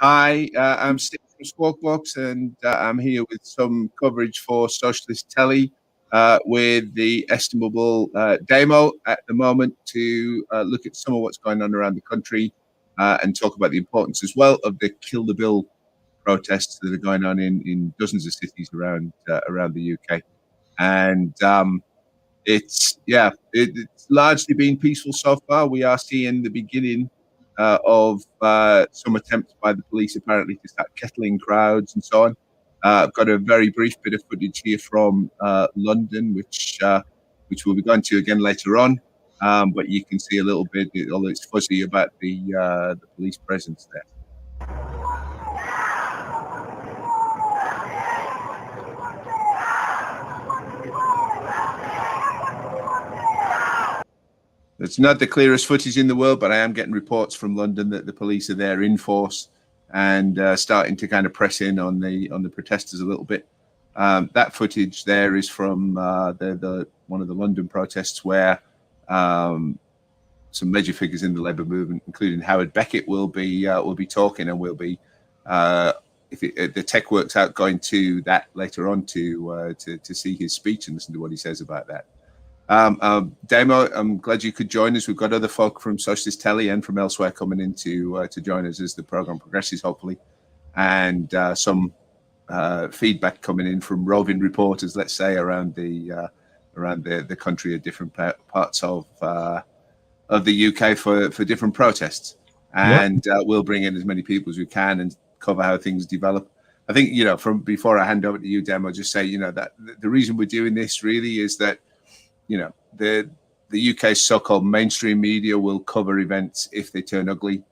Hi, I'm Steve from Squawk Box, and I'm here with some coverage for Socialist Telly with the estimable Damo at the moment to look at some of what's going on around the country and talk about the importance as well of the Kill the Bill protests that are going on in dozens of cities around the UK. And it's largely been peaceful so far. We are seeing the beginning of some attempts by the police apparently to start kettling crowds and so on. I've got a very brief bit of footage here from London, which we'll be going to again later on. But you can see a little bit, although it's fuzzy, about the police presence there. It's not the clearest footage in the world, but I am getting reports from London that the police are there in force and starting to kind of press in on the protesters a little bit. That footage there is from one of the London protests where some major figures in the Labour movement, including Howard Beckett, will be talking, and will be if the tech works out, going to that later on to see his speech and listen to what he says about that. Damo, I'm glad you could join us. We've got other folk from Socialist Telly and from elsewhere coming in to join us as the programme progresses, hopefully, and some feedback coming in from roving reporters, let's say, around the country at different parts of the UK for different protests. And we'll bring in as many people as we can and cover how things develop. I think, from before I hand over to you, Damo, just say, that the reason we're doing this really is that the UK's so-called mainstream media will cover events if they turn ugly,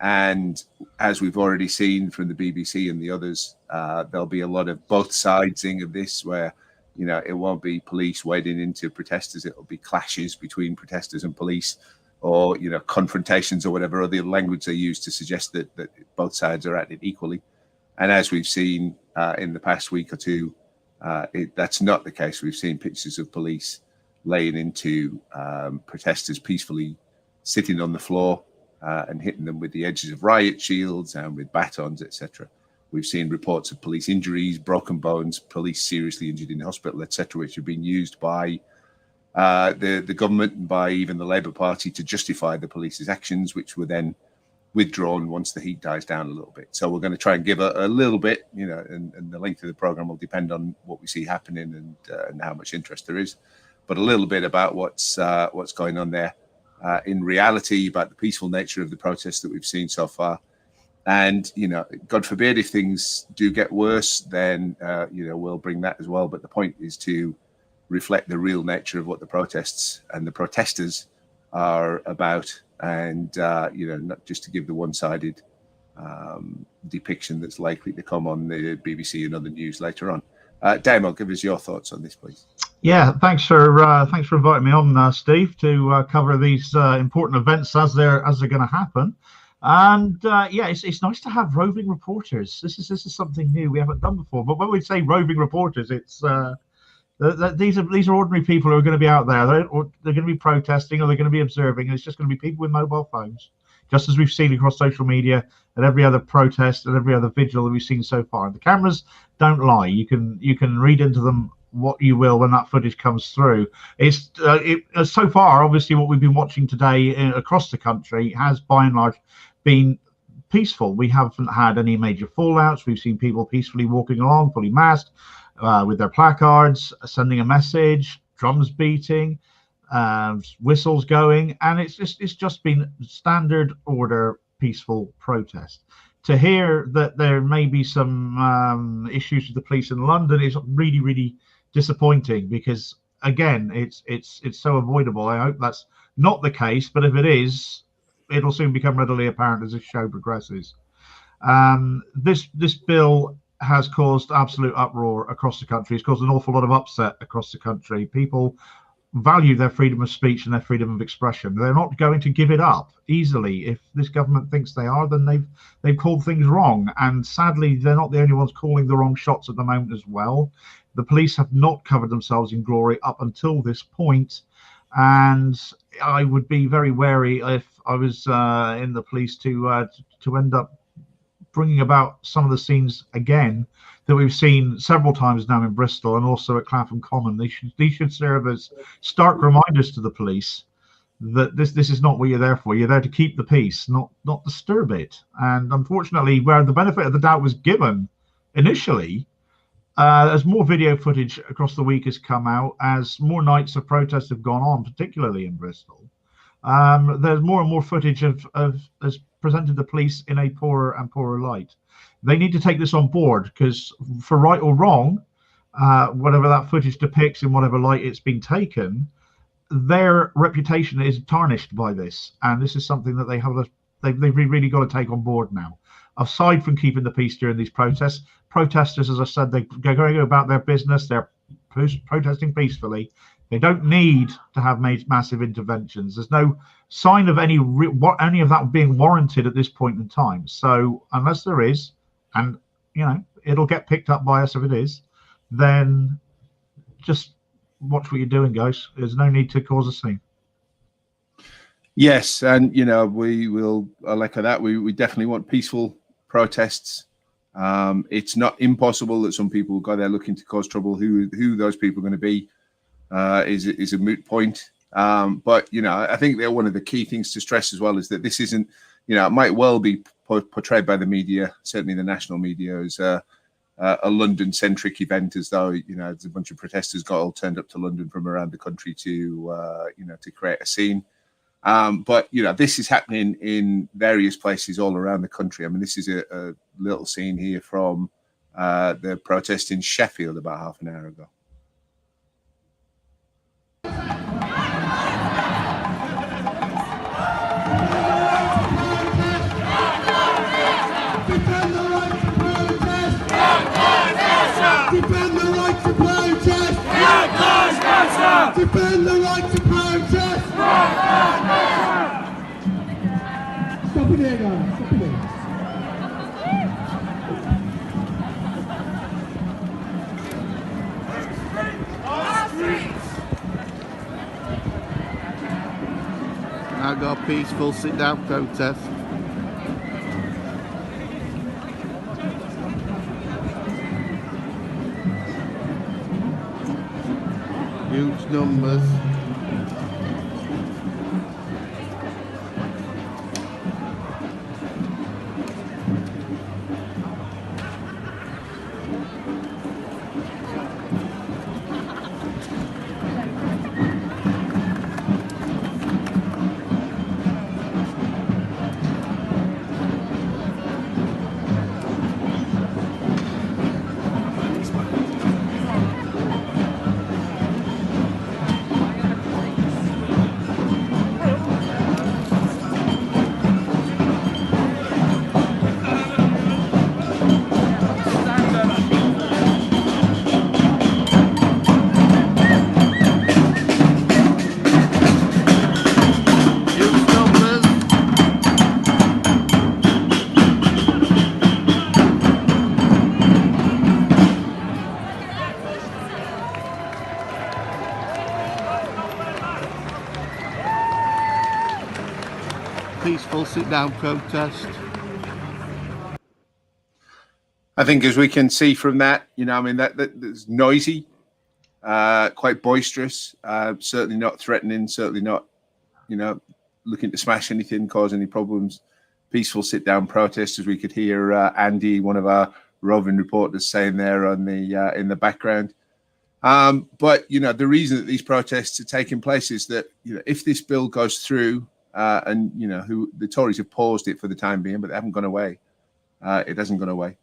and as we've already seen from the BBC and the others, there'll be a lot of both sidesing of this, where it won't be police wading into protesters; it'll be clashes between protesters and police, or confrontations or whatever other language they use to suggest that both sides are acting equally. And as we've seen in the past week or two, that's not the case. We've seen pictures of police laying into protesters peacefully sitting on the floor and hitting them with the edges of riot shields and with batons, etc. We've seen reports of police injuries, broken bones, police seriously injured in hospital, etc., which have been used by the government and by even the Labour Party to justify the police's actions, which were then withdrawn once the heat dies down a little bit. So we're going to try and give a little bit, and the length of the programme will depend on what we see happening and how much interest there is, but a little bit about what's going on there in reality, about the peaceful nature of the protests that we've seen so far. And, God forbid, if things do get worse, then, we'll bring that as well. But the point is to reflect the real nature of what the protests and the protesters are about, and, not just to give the one-sided depiction that's likely to come on the BBC and other news later on. Damo, give us your thoughts on this, please. Yeah, thanks for inviting me on, Steve, to cover these important events as they're going to happen. And it's nice to have roving reporters. This is something new we haven't done before. But when we say roving reporters, it's these are ordinary people who are going to be out there. They're going to be protesting, or they're going to be observing. And it's just going to be people with mobile phones, just as we've seen across social media at every other protest and every other vigil that we've seen so far. The cameras don't lie. You can read into them what you will when that footage comes through. It's so far, obviously, what we've been watching today across the country has by and large been peaceful. We haven't had any major fallouts. We've seen people peacefully walking along, fully masked, with their placards, sending a message, drums beating, whistles going, and it's just been standard order peaceful protest. To hear that there may be some issues with the police in London is really, really disappointing, because again, it's so avoidable. I hope that's not the case, but if it is, it'll soon become readily apparent as this show progresses. This bill has caused absolute uproar across the country. It's caused an awful lot of upset across the country. People value their freedom of speech and their freedom of expression. They're not going to give it up easily. If this government thinks they are, then they've called things wrong. And sadly, they're not the only ones calling the wrong shots at the moment as well. The police have not covered themselves in glory up until this point, and I would be very wary if I was in the police to end up bringing about some of the scenes again that we've seen several times now in Bristol and also at Clapham Common. These should serve as stark reminders to the police that this is not what you're there for. You're there to keep the peace, not disturb it. And unfortunately, where the benefit of the doubt was given initially, as more video footage across the week has come out, as more nights of protest have gone on, particularly in Bristol, there's more and more footage of has presented the police in a poorer and poorer light. They need to take this on board, because for right or wrong, whatever that footage depicts in whatever light it's been taken, their reputation is tarnished by this, and this is something that they've really got to take on board now. Aside from keeping the peace during these protests, protesters, as I said, they're going to go about their business. They're protesting peacefully. They don't need to have made massive interventions. There's no sign of any of that being warranted at this point in time. So unless there is, and it'll get picked up by us if it is, then just watch what you're doing, guys. There's no need to cause a scene. Yes, and we will echo that. We definitely want peaceful protests. It's not impossible that some people go there looking to cause trouble. Who those people are going to be is a moot point. But I think that one of the key things to stress as well is that this isn't, it might well be portrayed by the media, certainly the national media, as a London-centric event, as though there's a bunch of protesters got all turned up to London from around the country to to create a scene. But this is happening in various places all around the country. I mean, this is a little scene here from the protest in Sheffield about half an hour ago. Defend the right to protest! Defend the right to protest! Stop it here, guys. Stop it here. Now got a peaceful sit-down protest. Huge numbers. Peaceful sit-down protest. I think, as we can see from that, that's noisy, quite boisterous, certainly not threatening, certainly not, looking to smash anything, cause any problems. Peaceful sit-down protest, as we could hear Andy, one of our roving reporters, saying there on the in the background. But the reason that these protests are taking place is that if this bill goes through, and who the Tories have paused it for the time being, but they haven't gone away. It hasn't gone away.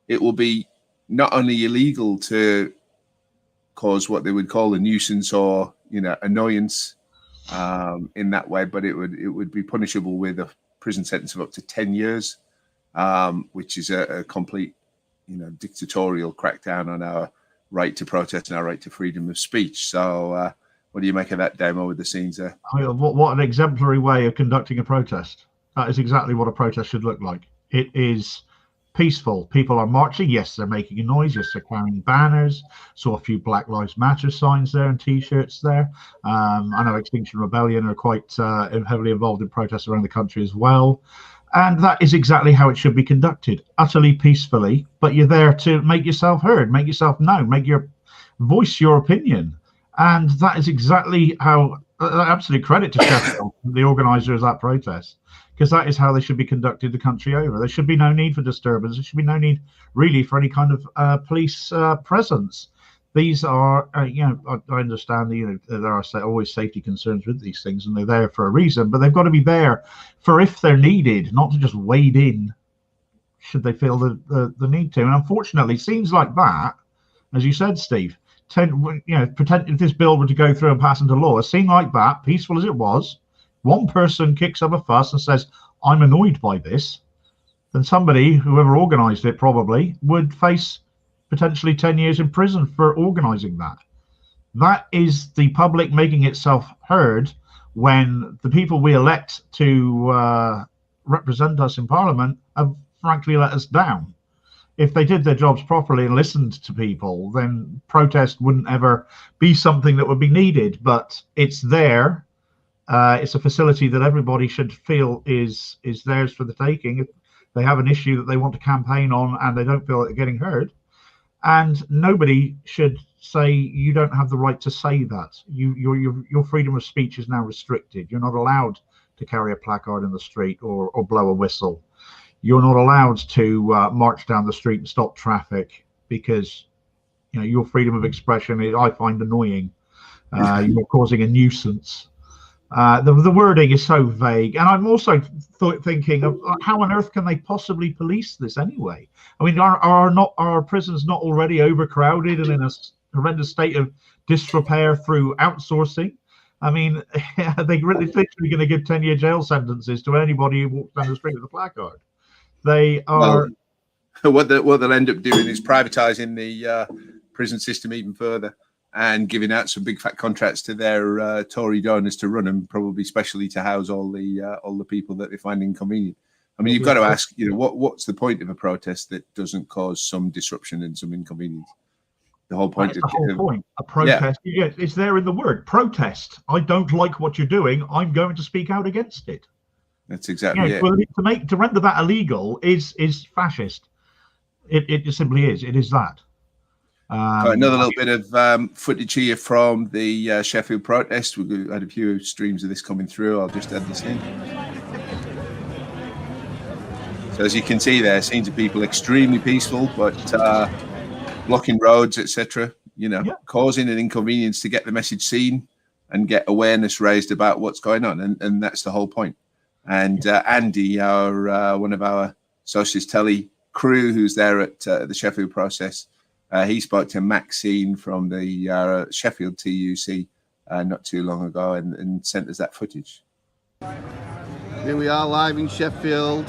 It will be not only illegal to cause what they would call a nuisance or annoyance in that way, but it would be punishable with a prison sentence of up to 10 years, which is a complete dictatorial crackdown on our right to protest and our right to freedom of speech. So what do you make of that demo with the scenes there? What an exemplary way of conducting a protest. That is exactly what a protest should look like. It is peaceful. People are marching. Yes, they're making a noise. Yes, they're carrying banners. Saw a few Black Lives Matter signs there and T-shirts there. I know Extinction Rebellion are quite heavily involved in protests around the country as well. And that is exactly how it should be conducted, utterly peacefully. But you're there to make yourself heard, make yourself known, voice your opinion. And that is exactly how, absolute credit to Sheffield, the organisers of that protest, because that is how they should be conducted the country over. There should be no need for disturbance. There should be no need really for any kind of police presence. These are, I understand, there are always safety concerns with these things, and they're there for a reason, but they've got to be there for if they're needed, not to just wade in should they feel the need to. And unfortunately, scenes like that, as you said, Steve, pretend if this bill were to go through and pass into law, a scene like that, peaceful as it was, one person kicks up a fuss and says, I'm annoyed by this, then somebody, whoever organised it probably, would face potentially 10 years in prison for organising that. That is the public making itself heard when the people we elect to represent us in Parliament have frankly let us down. If they did their jobs properly and listened to people, then protest wouldn't ever be something that would be needed. But it's there. It's a facility that everybody should feel is theirs for the taking. If they have an issue that they want to campaign on and they don't feel that they're getting heard, and nobody should say you don't have the right to say that. Your freedom of speech is now restricted. You're not allowed to carry a placard in the street or blow a whistle. You're not allowed to march down the street and stop traffic because your freedom of expression I find annoying. You're causing a nuisance. The wording is so vague, and I'm also thinking of how on earth can they possibly police this anyway? I mean, are our prisons not already overcrowded and in a horrendous state of disrepair through outsourcing? I mean, are they really literally going to give 10-year jail sentences to anybody who walks down the street with a placard? They are. Well, what they'll end up doing is privatising the prison system even further, and giving out some big fat contracts to their Tory donors to run them, probably specially to house all the people that they find inconvenient. I mean, you've got to ask, what's the point of a protest that doesn't cause some disruption and some inconvenience? The whole point. That's the whole point. A protest. Yeah, it's there in the word protest. I don't like what you're doing. I'm going to speak out against it. That's exactly it. Well, to render that illegal is fascist. It simply is. It is that. Another little bit of footage here from the Sheffield protest. We had a few streams of this coming through. I'll just add this in. So as you can see there, scenes of people extremely peaceful, but blocking roads, etc. Causing an inconvenience to get the message seen and get awareness raised about what's going on, and that's the whole point. And Andy, one of our Socialist Telly crew, who's there at the Sheffield process. He spoke to Maxine from the Sheffield TUC not too long ago and sent us that footage. Here we are live in Sheffield.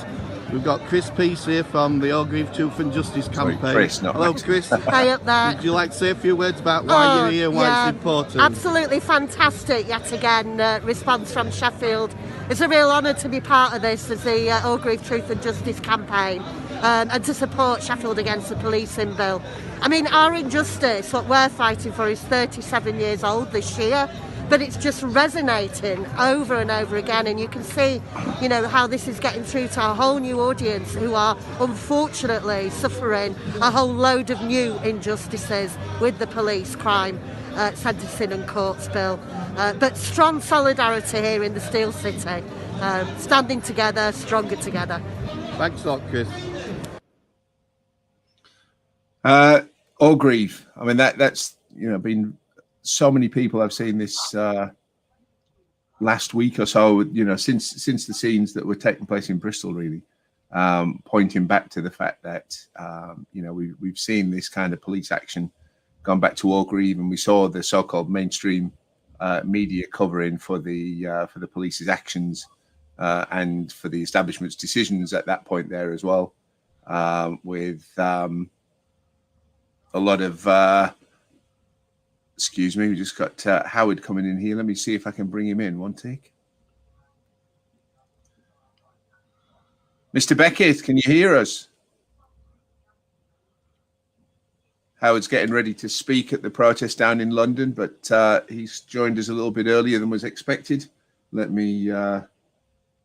We've got Chris Peace here from the Orgreave Truth and Justice campaign. Sorry, Chris, not Hello, Max. Chris. Hi up there. Would you like to say a few words about why you're here and why it's important? Absolutely fantastic, yet again, response from Sheffield. It's a real honour to be part of this as the Orgreave Truth and Justice campaign and to support Sheffield against the policing bill. I mean, our injustice, what we're fighting for, is 37 years old this year, but it's just resonating over and over again, and you can see, how this is getting through to a whole new audience who are unfortunately suffering a whole load of new injustices with the police crime, sentencing and courts bill. But strong solidarity here in the Steel City, standing together, stronger together. Thanks a lot, Chris. Orgreave. I mean, that's been so many people I've seen this last week or so. Since the scenes that were taking place in Bristol, really, pointing back to the fact that we've seen this kind of police action gone back to Orgreave, and we saw the so-called mainstream media covering for the police's actions and for the establishment's decisions at that point there as well, with a lot of excuse me, we just got Howard coming in here. Let me see if I can bring him in. One take. Mr. Beckett, can you hear us? Howard's getting ready to speak at the protest down in London, but he's joined us a little bit earlier than was expected. Let me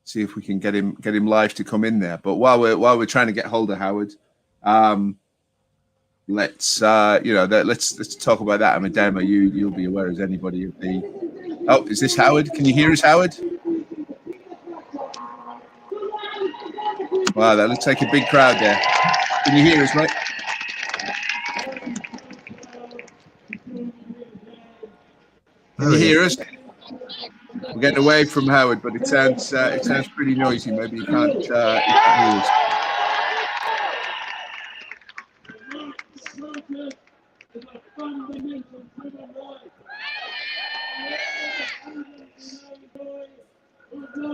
see if we can get him live to come in there. But while we're trying to get hold of Howard, let's talk about that. Amadema, you'll be aware as anybody of the. Oh, is this Howard? Can you hear us, Howard? Wow, that looks like a big crowd there. Can you hear us, mate? Can you hear us? We're getting away from Howard, but it sounds pretty noisy. Maybe you can't hear us.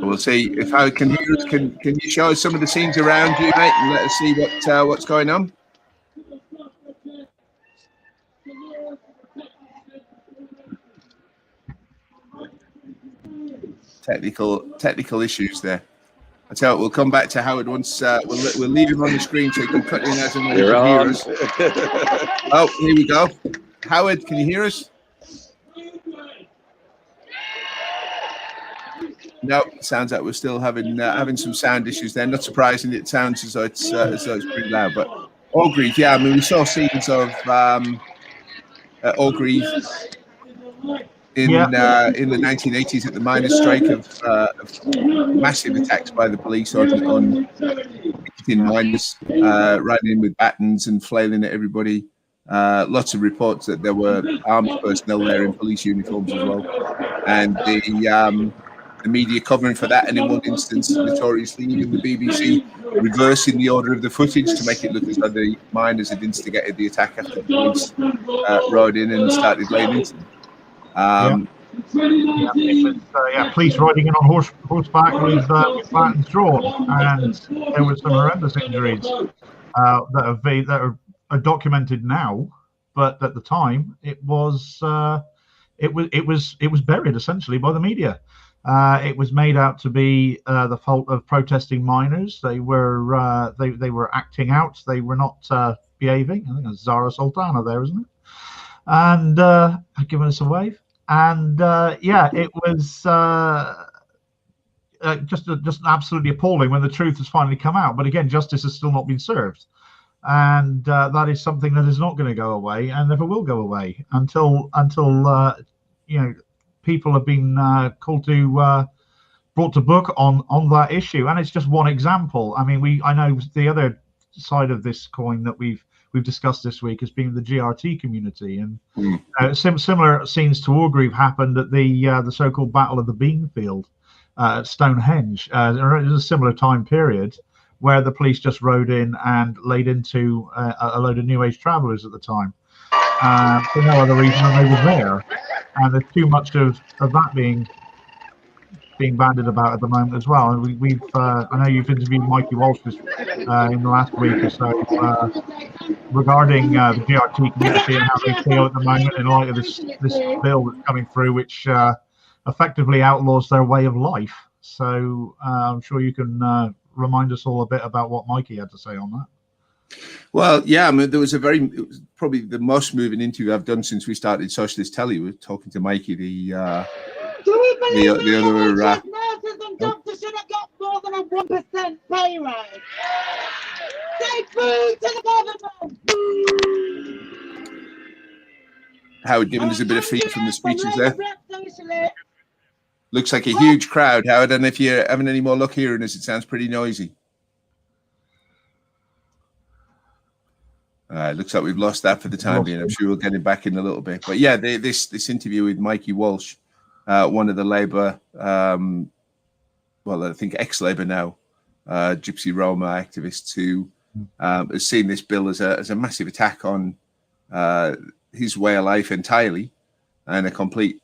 We'll see if Howard can hear us. Can you show us some of the scenes around you, mate, and let us see what's going on? Technical issues there. I tell you what, we'll come back to Howard once. We'll leave him on the screen so he can cut in as and when he can hear us. Oh, here we go. Howard, can you hear us? No, sounds like we're still having some sound issues there. Not surprising, it sounds as though it's pretty loud. But Orgreave, yeah, I mean, we saw scenes of Orgreave in the 1980s at the miners' strike of massive attacks by the police on miners, riding in with batons and flailing at everybody. Lots of reports that there were armed personnel there in police uniforms as well, and the media covering for that, and in one instance, notoriously, even the BBC reversing the order of the footage to make it look as though the miners had instigated the attack after the police rode in and started laying into them. Police riding in on horseback with batons drawn, and there were some horrendous injuries that are documented now, but at the time it was buried essentially by the media. It was made out to be the fault of protesting miners. They were acting out. They were not behaving. I think it's Zara Sultana there, isn't it? And giving us a wave. And it was just absolutely appalling when the truth has finally come out. But again, justice has still not been served, and that is something that is not going to go away and never will go away until people have been brought to book on that issue. And it's just one example. I mean, I know the other side of this coin that we've discussed this week has been the GRT community, and similar scenes to Orgreave happened at the so-called Battle of the Beanfield at Stonehenge. It was a similar time period where the police just rode in and laid into a load of New Age travellers at the time for no other reason than they were there. And there's too much of that being bandied about at the moment as well. And we've I know you've interviewed Mikey Walsh in the last week or so regarding the GRT community and how they feel at the moment in light of this bill that's coming through, which effectively outlaws their way of life. So I'm sure you can remind us all a bit about what Mikey had to say on that. Well, yeah, I mean, it was probably the most moving interview I've done since we started Socialist Telly. We were talking to Mikey, the other. Nurses and doctors should have got more than a 1% pay rise. Say boo to the government. Howard giving us a bit of feed from the speeches there. Looks like a huge crowd, Howard. And if you're having any more luck hearing us, it sounds pretty noisy. Looks like we've lost that for the time being. I'm sure we'll get him back in a little bit. But yeah, this interview with Mikey Walsh, one of the Labour, I think ex-Labour now, Gypsy Roma activists who has seen this bill as a massive attack on his way of life entirely, and a complete,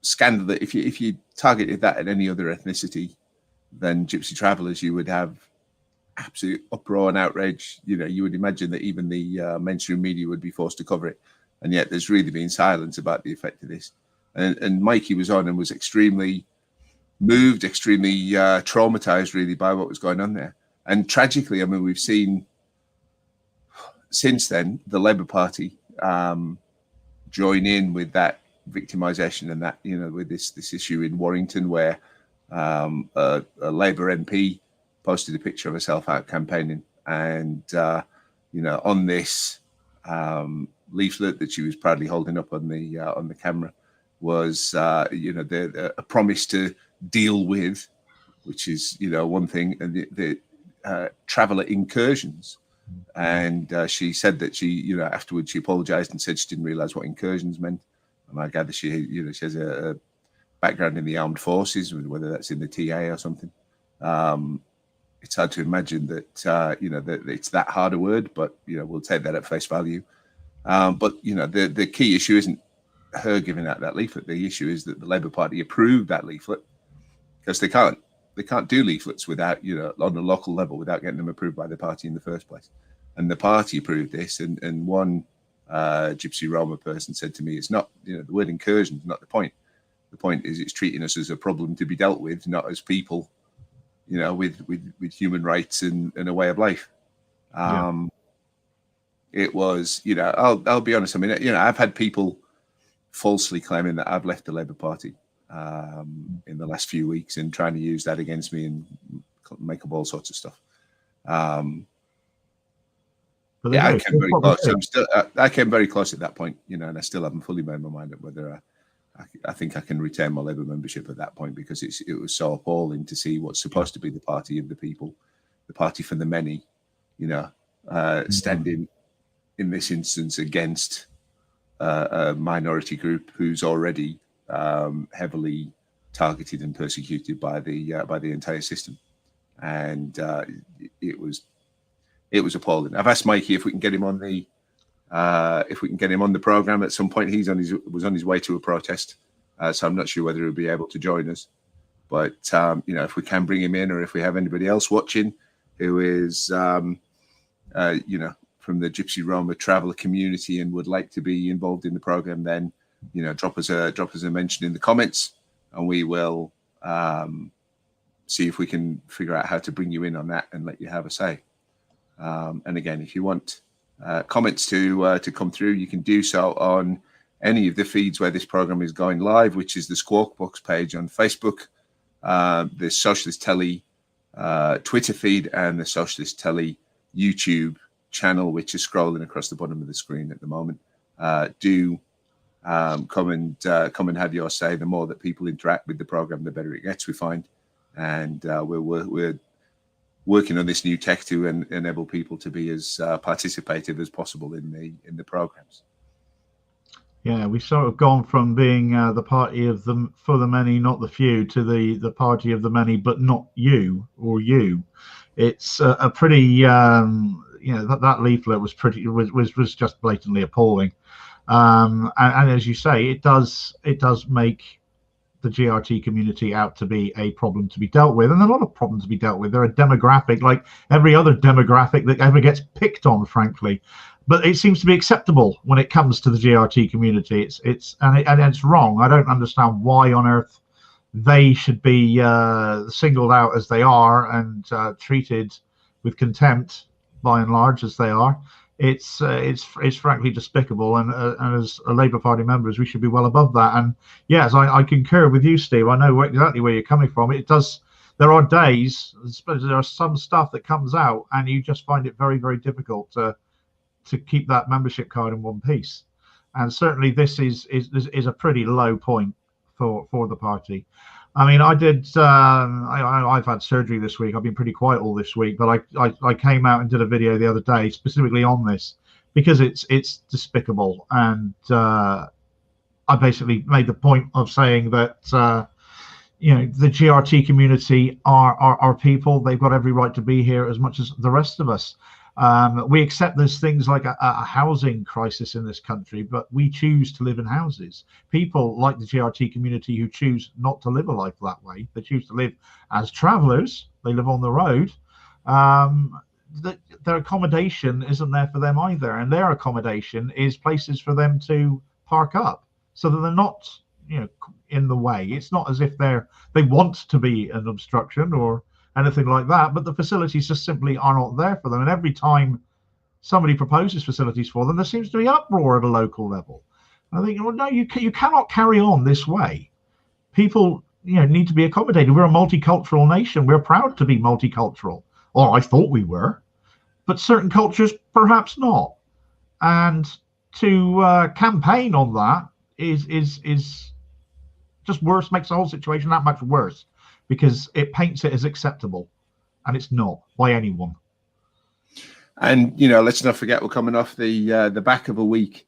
scandal that if you targeted that at any other ethnicity than Gypsy travellers, you would have absolute uproar and outrage. You would imagine that even the mainstream media would be forced to cover it, and yet there's really been silence about the effect of this. And Mikey was on and was extremely moved, extremely traumatized, really, by what was going on there. And tragically, I mean, we've seen since then the Labour Party join in with that victimization and that, with this issue in Warrington, where a Labour MP posted a picture of herself out campaigning, and on this leaflet that she was proudly holding up on the camera was a promise to deal with, which is one thing, and the traveller incursions. And she said that she afterwards she apologized and said she didn't realize what incursions meant. And I gather she has a background in the armed forces, whether that's in the TA or something. It's hard to imagine that that it's that hard a word, but we'll take that at face value. But the key issue isn't her giving out that leaflet. The issue is that the Labour Party approved that leaflet, because they can't do leaflets without on a local level without getting them approved by the party in the first place. And the party approved this, and one Gypsy Roma person said to me, it's not the word incursion is not the point. The point is it's treating us as a problem to be dealt with, not as people with human rights and a way of life. It was I'll be honest, I mean I've had people falsely claiming that I've left the Labour Party in the last few weeks and trying to use that against me and make up all sorts of stuff. I came very close. I came very close at that point, and I still haven't fully made my mind up whether I think I can retain my Labour membership at that point, because it was so appalling to see what's supposed to be the party of the people, the party for the many, standing in this instance against a minority group who's already heavily targeted and persecuted by the entire system, and it was appalling. I've asked Mikey if we can get him on the program at some point. He was on his way to a protest, so I'm not sure whether he'll be able to join us. But if we can bring him in, or if we have anybody else watching who is from the Gypsy Roma traveller community and would like to be involved in the program, then drop us a mention in the comments, and we will see if we can figure out how to bring you in on that and let you have a say. And again, if you want comments to come through, you can do so on any of the feeds where this program is going live, which is the Squawk Box page on Facebook, the Socialist Telly Twitter feed, and the Socialist Telly YouTube channel, which is scrolling across the bottom of the screen at the moment. Do come and have your say. The more that people interact with the program, the better it gets, we find. And we're working on this new tech to enable people to be as participative as possible in the programs. Yeah, we've sort of gone from being the party of the for the many, not the few, to the party of the many, but not you or you. It's a pretty that leaflet was just blatantly appalling, and as you say, it does make the GRT community out to be a problem to be dealt with, and a lot of problems to be dealt with. They're a demographic like every other demographic that ever gets picked on, frankly. But it seems to be acceptable when it comes to the GRT community. It's wrong. I don't understand why on earth they should be singled out as they are and treated with contempt by and large as they are. It's frankly despicable, and as a Labour Party members, we should be well above that. And yes, I concur with you, Steve. I know exactly where you're coming from. It does. There are days, there are some stuff that comes out, and you just find it very, very difficult to keep that membership card in one piece. And certainly this is a pretty low point for the party. I mean, I've had surgery this week. I've been pretty quiet all this week, but I came out and did a video the other day specifically on this because it's despicable. And I basically made the point of saying that the GRT community are people. They've got every right to be here as much as the rest of us. We accept there's things like a housing crisis in this country, but we choose to live in houses. People like the GRT community who choose not to live a life that way, they choose to live as travellers, they live on the road, their accommodation isn't there for them either, and their accommodation is places for them to park up so that they're not in the way. It's not as if they want to be an obstruction or anything like that, but the facilities just simply are not there for them. And every time somebody proposes facilities for them, there seems to be uproar at a local level. And I think, well, no, you cannot carry on this way. People need to be accommodated. We're a multicultural nation. We're proud to be multicultural. Or I thought we were, but certain cultures perhaps not. And to campaign on that is just worse, makes the whole situation that much worse, because it paints it as acceptable, and it's not by anyone. And let's not forget, we're coming off the back of a week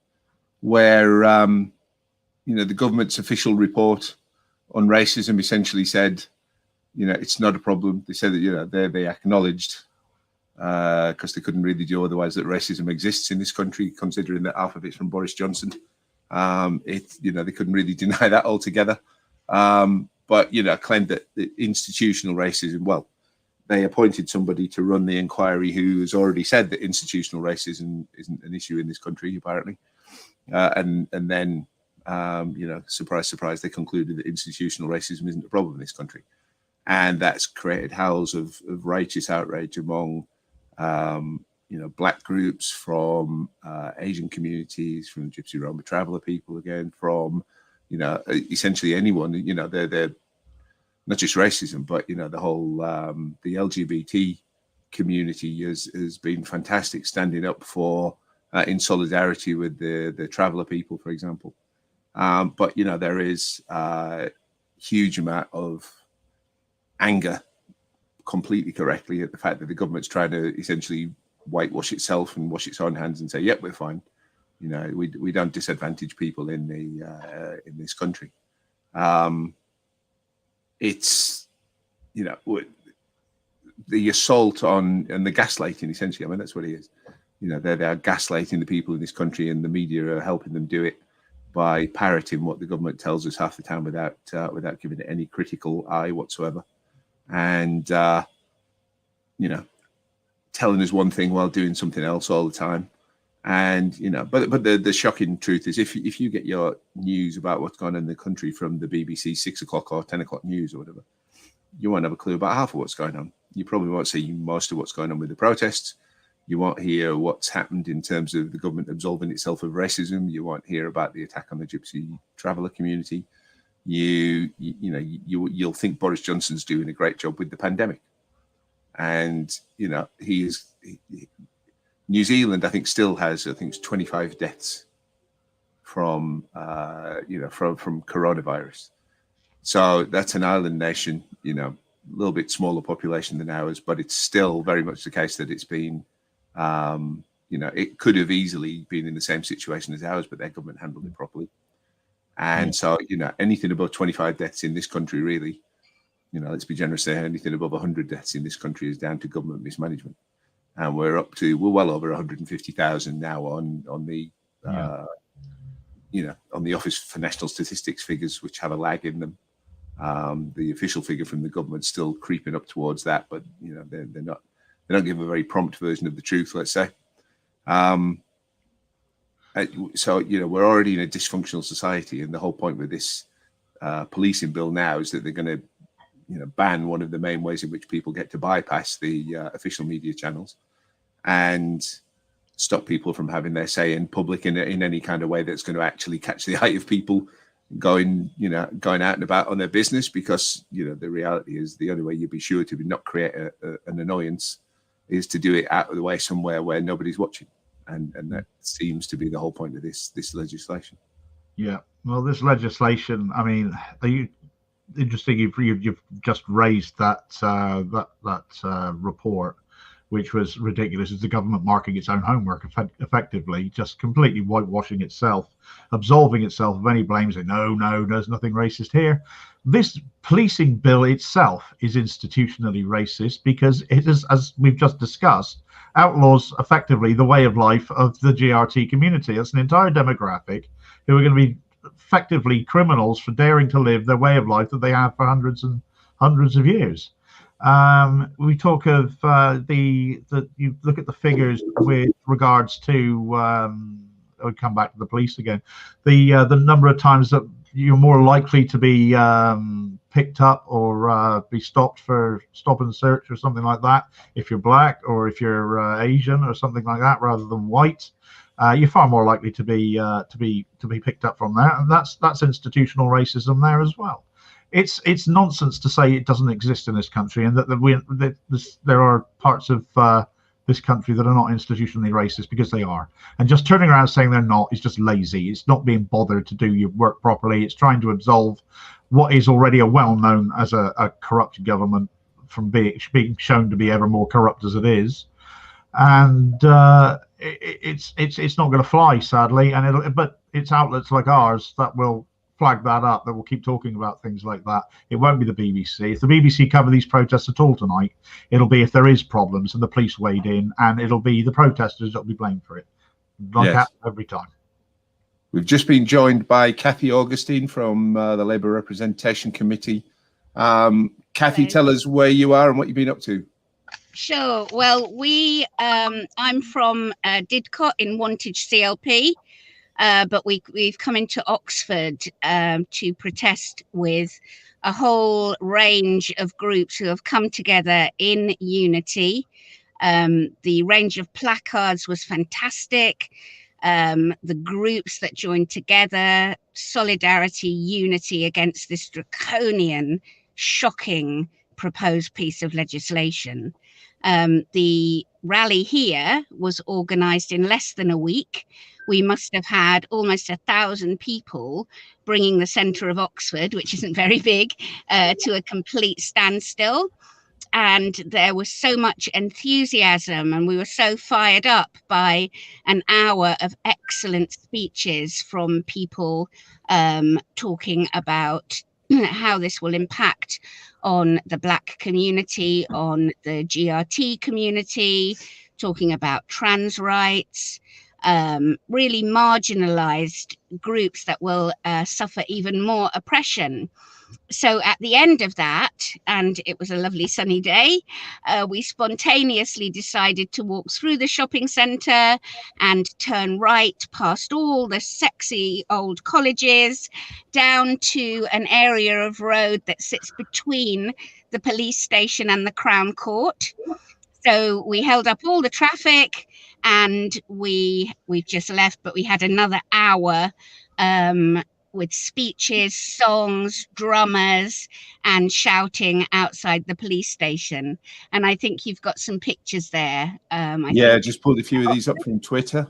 where the government's official report on racism essentially said, it's not a problem. They said that they acknowledged, because they couldn't really do otherwise, that racism exists in this country, considering that half of it's from Boris Johnson. They couldn't really deny that altogether. But claimed that the institutional racism, well, they appointed somebody to run the inquiry who has already said that institutional racism isn't an issue in this country, apparently. And then, surprise, surprise, they concluded that institutional racism isn't a problem in this country. And that's created howls of righteous outrage among, black groups, from Asian communities, from Gypsy, Roma, traveller people, again, from, essentially anyone. They're not just racism, but the whole the LGBT community has been fantastic, standing up for in solidarity with the traveller people, for example. But there is a huge amount of anger, completely correctly, at the fact that the government's trying to essentially whitewash itself and wash its own hands and say, "Yep, we're fine." We don't disadvantage people in this country. It's the assault on and the gaslighting, essentially. I mean, that's what it is. They're gaslighting the people in this country, and the media are helping them do it by parroting what the government tells us half the time without giving it any critical eye whatsoever, and telling us one thing while doing something else all the time. And but the shocking truth is, if you get your news about what's going on in the country from the BBC 6 o'clock or 10 o'clock news or whatever, you won't have a clue about half of what's going on. You probably won't see most of what's going on with the protests. You won't hear what's happened in terms of the government absolving itself of racism. You won't hear about the attack on the Gypsy traveller community. You'll think Boris Johnson's doing a great job with the pandemic, and New Zealand, I think, still has, I think it's 25 deaths from coronavirus. So that's an island nation, a little bit smaller population than ours, but it's still very much the case that it's been, it could have easily been in the same situation as ours, but their government handled it properly. And so, anything above 25 deaths in this country, really, let's be generous there, anything above 100 deaths in this country is down to government mismanagement. And we're well over 150,000 now on the on the Office for National Statistics figures, which have a lag in them. The official figure from the government's still creeping up towards that, but they don't give a very prompt version of the truth, let's say. So we're already in a dysfunctional society, and the whole point with this policing bill now is that they're going to ban one of the main ways in which people get to bypass the official media channels and stop people from having their say in public in any kind of way that's going to actually catch the eye of people going out and about on their business, because the reality is the only way you'd be sure to not create an annoyance is to do it out of the way somewhere where nobody's watching, and that seems to be the whole point of this legislation. Yeah, well, this legislation, I mean, interesting. You've just raised that report, which was ridiculous. It's the government marking its own homework effectively, just completely whitewashing itself, absolving itself of any blame, saying no, there's nothing racist here. This policing bill itself is institutionally racist because it is, as we've just discussed, outlaws effectively the way of life of the GRT community. It's an entire demographic who are going to be effectively criminals for daring to live their way of life that they have for hundreds and hundreds of years. We talk of you look at the figures with regards to I would come back to the police again, the number of times that you're more likely to be picked up or be stopped for stop and search or something like that if you're black or if you're Asian or something like that rather than white. You're far more likely to be picked up from that, and that's institutional racism there as well. it's nonsense to say it doesn't exist in this country, and that there are parts of this country that are not institutionally racist, because they are. And just turning around saying they're not is just lazy. It's not being bothered to do your work properly. It's trying to absolve what is already a well-known as a corrupt government from being shown to be ever more corrupt as it is. And it's not going to fly, sadly. And but it's outlets like ours that will flag that up, that will keep talking about things like that. It won't be the BBC. If the BBC cover these protests at all tonight, it'll be if there is problems and the police wade in, and it'll be the protesters that'll be blamed for it. Like that every time. We've just been joined by Kathy Augustine from the Labour Representation Committee. Kathy, tell us where you are and what you've been up to. Sure. Well, I'm from Didcot in Wantage CLP. But we've come into Oxford to protest with a whole range of groups who have come together in unity. The range of placards was fantastic. The groups that joined together, solidarity, unity against this draconian, shocking proposed piece of legislation. The rally here was organised in less than a week. We must have had almost 1,000 people bringing the centre of Oxford, which isn't very big, to a complete standstill. And there was so much enthusiasm, and we were so fired up by an hour of excellent speeches from people talking about how this will impact on the Black community, on the GRT community, talking about trans rights, really marginalized groups that will suffer even more oppression. So at the end of that, and it was a lovely sunny day, we spontaneously decided to walk through the shopping centre and turn right past all the sexy old colleges down to an area of road that sits between the police station and the Crown Court. So we held up all the traffic, and we've just left, but we had another hour with speeches, songs, drummers, and shouting outside the police station. And I think you've got some pictures there. Just pulled a few of these up from Twitter.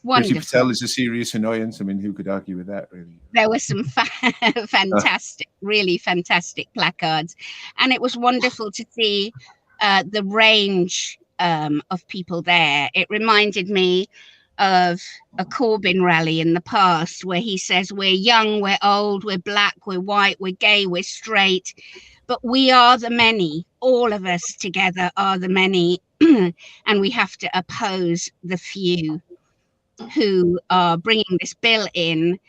Wonderful. Priti Patel is a serious annoyance. I mean, who could argue with that, really? There were some fantastic, really fantastic placards. And it was wonderful to see the range of people there. It reminded me of a Corbyn rally in the past where he says, we're young, we're old, we're black, we're white, we're gay, we're straight, but we are the many. All of us together are the many, and we have to oppose the few who are bringing this bill in.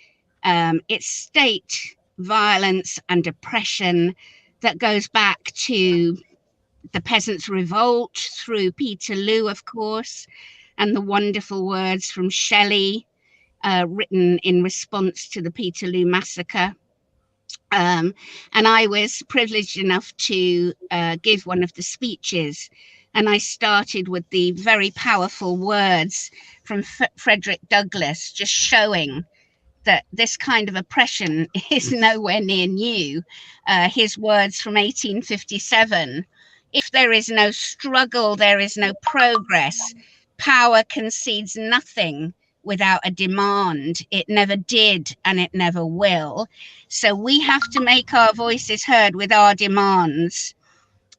It's state violence and oppression that goes back to the Peasants' Revolt through Peterloo, of course, and the wonderful words from Shelley written in response to the Peterloo massacre. And I was privileged enough to give one of the speeches, and I started with the very powerful words from Frederick Douglass, just showing that this kind of oppression is nowhere near new. His words from 1857, if there is no struggle, there is no progress. Power concedes nothing without a demand. It never did, and it never will. So we have to make our voices heard with our demands.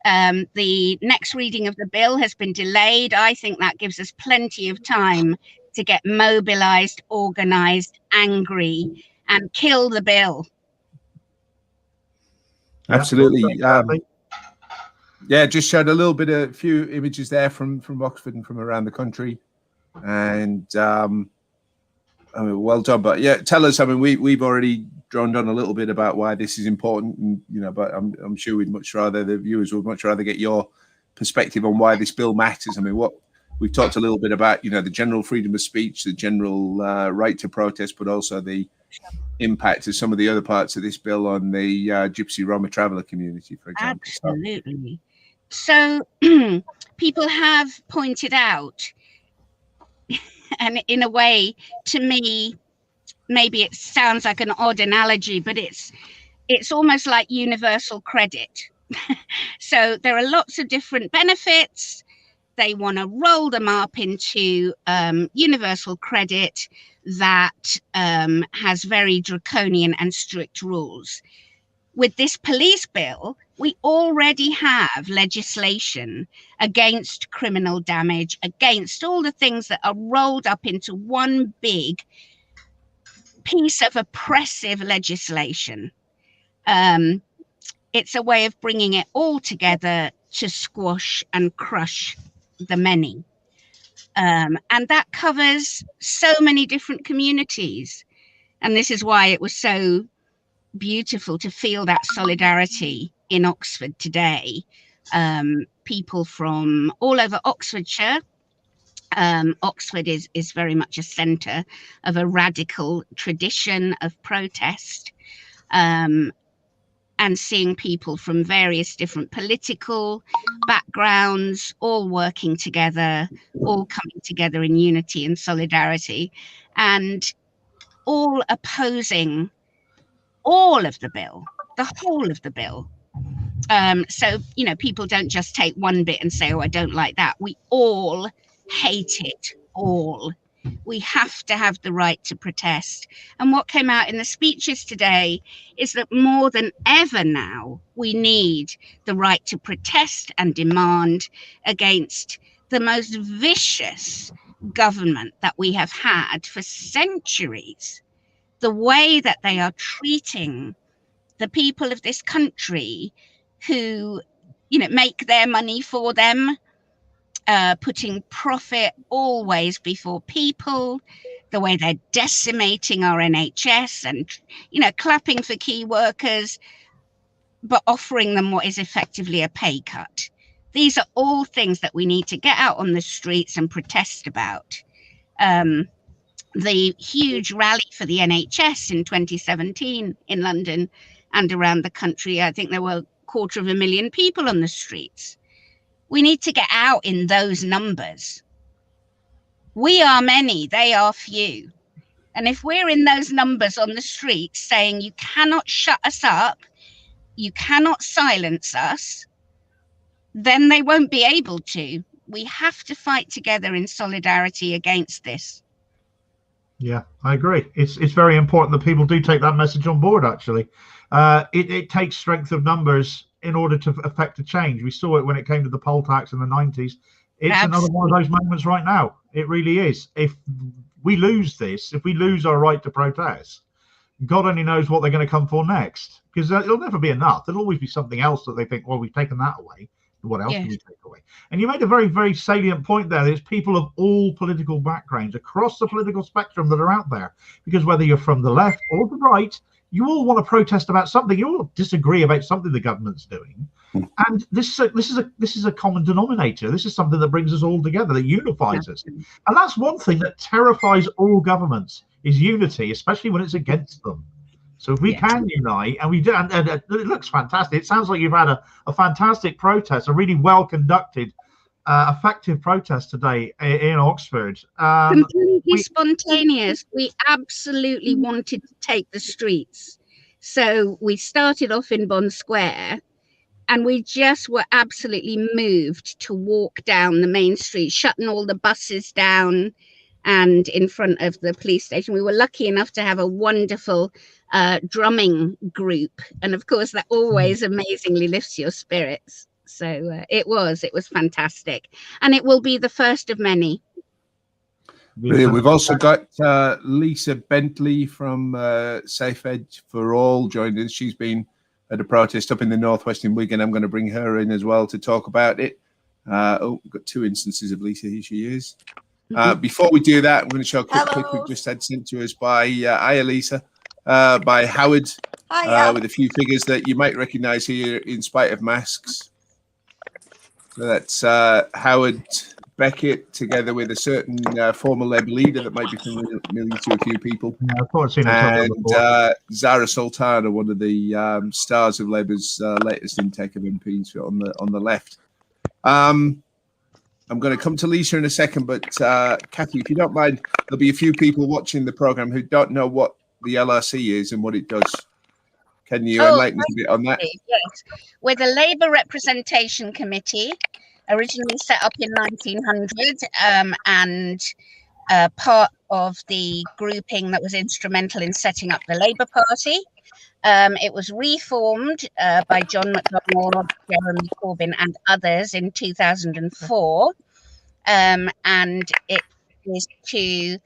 The next reading of the bill has been delayed. I think that gives us plenty of time to get mobilized, organized, angry, and kill the bill. Absolutely. Just showed a few images there from Oxford and from around the country, and well done. But yeah, tell us. I mean, we've already droned on a little bit about why this is important, and but I'm sure the viewers would much rather get your perspective on why this bill matters. I mean, what we've talked a little bit about, the general freedom of speech, the general right to protest, but also the impact of some of the other parts of this bill on the Gypsy Roma traveller community, for example. Absolutely. So people have pointed out, and in a way, to me, maybe it sounds like an odd analogy, but it's it's almost like universal credit. So there are lots of different benefits. They want to roll them up into universal credit that has very draconian and strict rules. With this police bill, we already have legislation against criminal damage, against all the things that are rolled up into one big piece of oppressive legislation. It's a way of bringing it all together to squash and crush the many. And that covers so many different communities. And this is why it was so beautiful to feel that solidarity in Oxford today. People from all over Oxfordshire. Oxford is very much a centre of a radical tradition of protest. And seeing people from various different political backgrounds, all working together, all coming together in unity and solidarity, and all opposing all of the bill, the whole of the bill. So, you know, people don't just take one bit and say, oh, I don't like that. We all hate it all. We have to have the right to protest. And what came out in the speeches today is that more than ever now, we need the right to protest and demand against the most vicious government that we have had for centuries. The way that they are treating the people of this country who, you know, make their money for them, putting profit always before people, the way they're decimating our NHS and, you know, clapping for key workers, but offering them what is effectively a pay cut. These are all things that we need to get out on the streets and protest about. The huge rally for the NHS in 2017 in London and around the country, I think there were 250,000 people on the streets. We need to get out in those numbers. We are many, they are few. And if we're in those numbers on the streets saying you cannot shut us up, you cannot silence us, then they won't be able to. We have to fight together in solidarity against this. Yeah, I agree. It's very important that people do take that message on board, actually. It takes strength of numbers in order to affect a change. We saw it when it came to the poll tax in the 90s. It's another one of those moments right now. It really is. If we lose this, if we lose our right to protest, God only knows what they're going to come for next, because it'll never be enough. There'll always be something else that they think, well, we've taken that away. What else can we take away? And you made a very, very salient point there. There's people of all political backgrounds across the political spectrum that are out there, because whether you're from the left or the right, you all want to protest about something. You all disagree about something the government's doing, and this is a common denominator. This is something that brings us all together, that unifies us, and that's one thing that terrifies all governments is unity, especially when it's against them. So if we can unite, and we do, and it looks fantastic. It sounds like you've had a fantastic protest, a really well conducted, effective protest today in Oxford. Completely spontaneous. We absolutely wanted to take the streets. So we started off in Bond Square, and we just were absolutely moved to walk down the main street, shutting all the buses down and in front of the police station. We were lucky enough to have a wonderful drumming group. And of course, that always amazingly lifts your spirits. So it was fantastic. And it will be the first of many. Brilliant. We've also got Lisa Bentley from Safe Edge for All joined us. She's been at a protest up in the northwest in Wigan. I'm going to bring her in as well to talk about it. We've got two instances of Lisa. Here she is. Before we do that, I'm going to show a quick clip we've just had sent to us by Lisa, by Howard, with a few figures that you might recognise here in spite of masks. So that's Howard Beckett together with a certain former Labour leader that might be familiar to a few people. Yeah, of course, and Zara Sultana, one of the stars of Labour's latest intake of MPs on the left. I'm going to come to Lisa in a second, but Kathy, if you don't mind, there'll be a few people watching the programme who don't know what the LRC is and what it does. Can you enlighten us a bit on that? Yes, we're the Labour Representation Committee, originally set up in 1900, and part of the grouping that was instrumental in setting up the Labour Party. It was reformed by John McDonnell, Jeremy Corbyn, and others in 2004, and it is to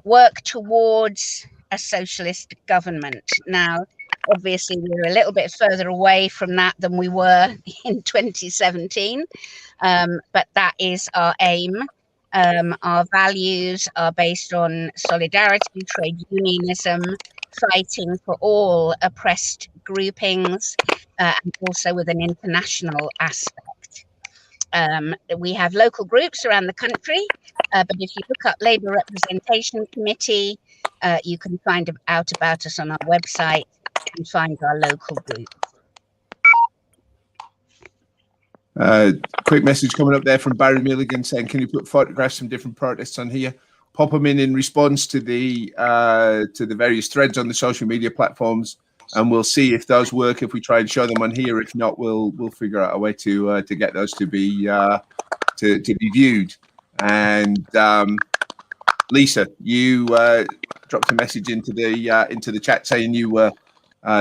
work towards a socialist government. Now, obviously, we're a little bit further away from that than we were in 2017, but that is our aim. Our values are based on solidarity, trade unionism, fighting for all oppressed groupings, and also with an international aspect. We have local groups around the country, but if you look up Labour Representation Committee, you can find out about us on our website and find our local group. Quick message coming up there from Barry Milligan saying, can you put photographs from different protests on here? Pop them in response to the various threads on the social media platforms, and we'll see if those work. If we try and show them on here, if not, we'll figure out a way to get those to be viewed. And Lisa, you dropped a message into the chat saying you were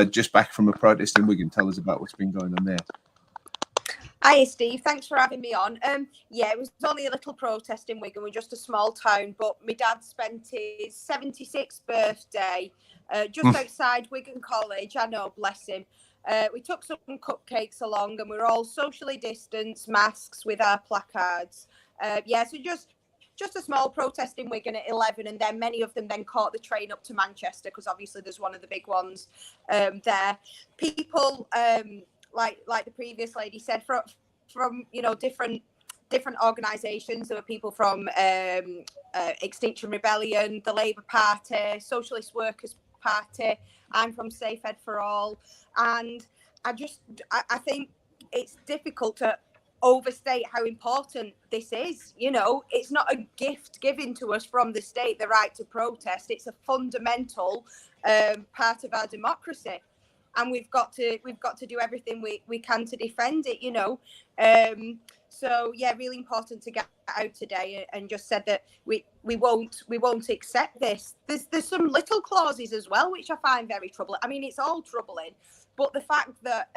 just back from a protest in Wigan. Tell us about what's been going on there. Hi, Steve. Thanks for having me on. Yeah, it was only a little protest in Wigan. We're just a small town, but my dad spent his 76th birthday just outside Wigan College. I know, bless him. We took some cupcakes along, and we were all socially distanced, masks with our placards. Yeah, so just a small protest in Wigan at 11, and then many of them then caught the train up to Manchester, because obviously there's one of the big ones there. People, like the previous lady said, from different organisations. There were people from Extinction Rebellion, the Labour Party, Socialist Workers Party. I'm from Safe Ed for All, and I think it's difficult to overstate how important this is. It's not a gift given to us from the state, the right to protest. It's a fundamental part of our democracy, and we've got to do everything we can to defend it. So yeah, really important to get out today, and just said that we won't accept this. There's some little clauses as well which I find very troubling. I mean, it's all troubling, but the fact that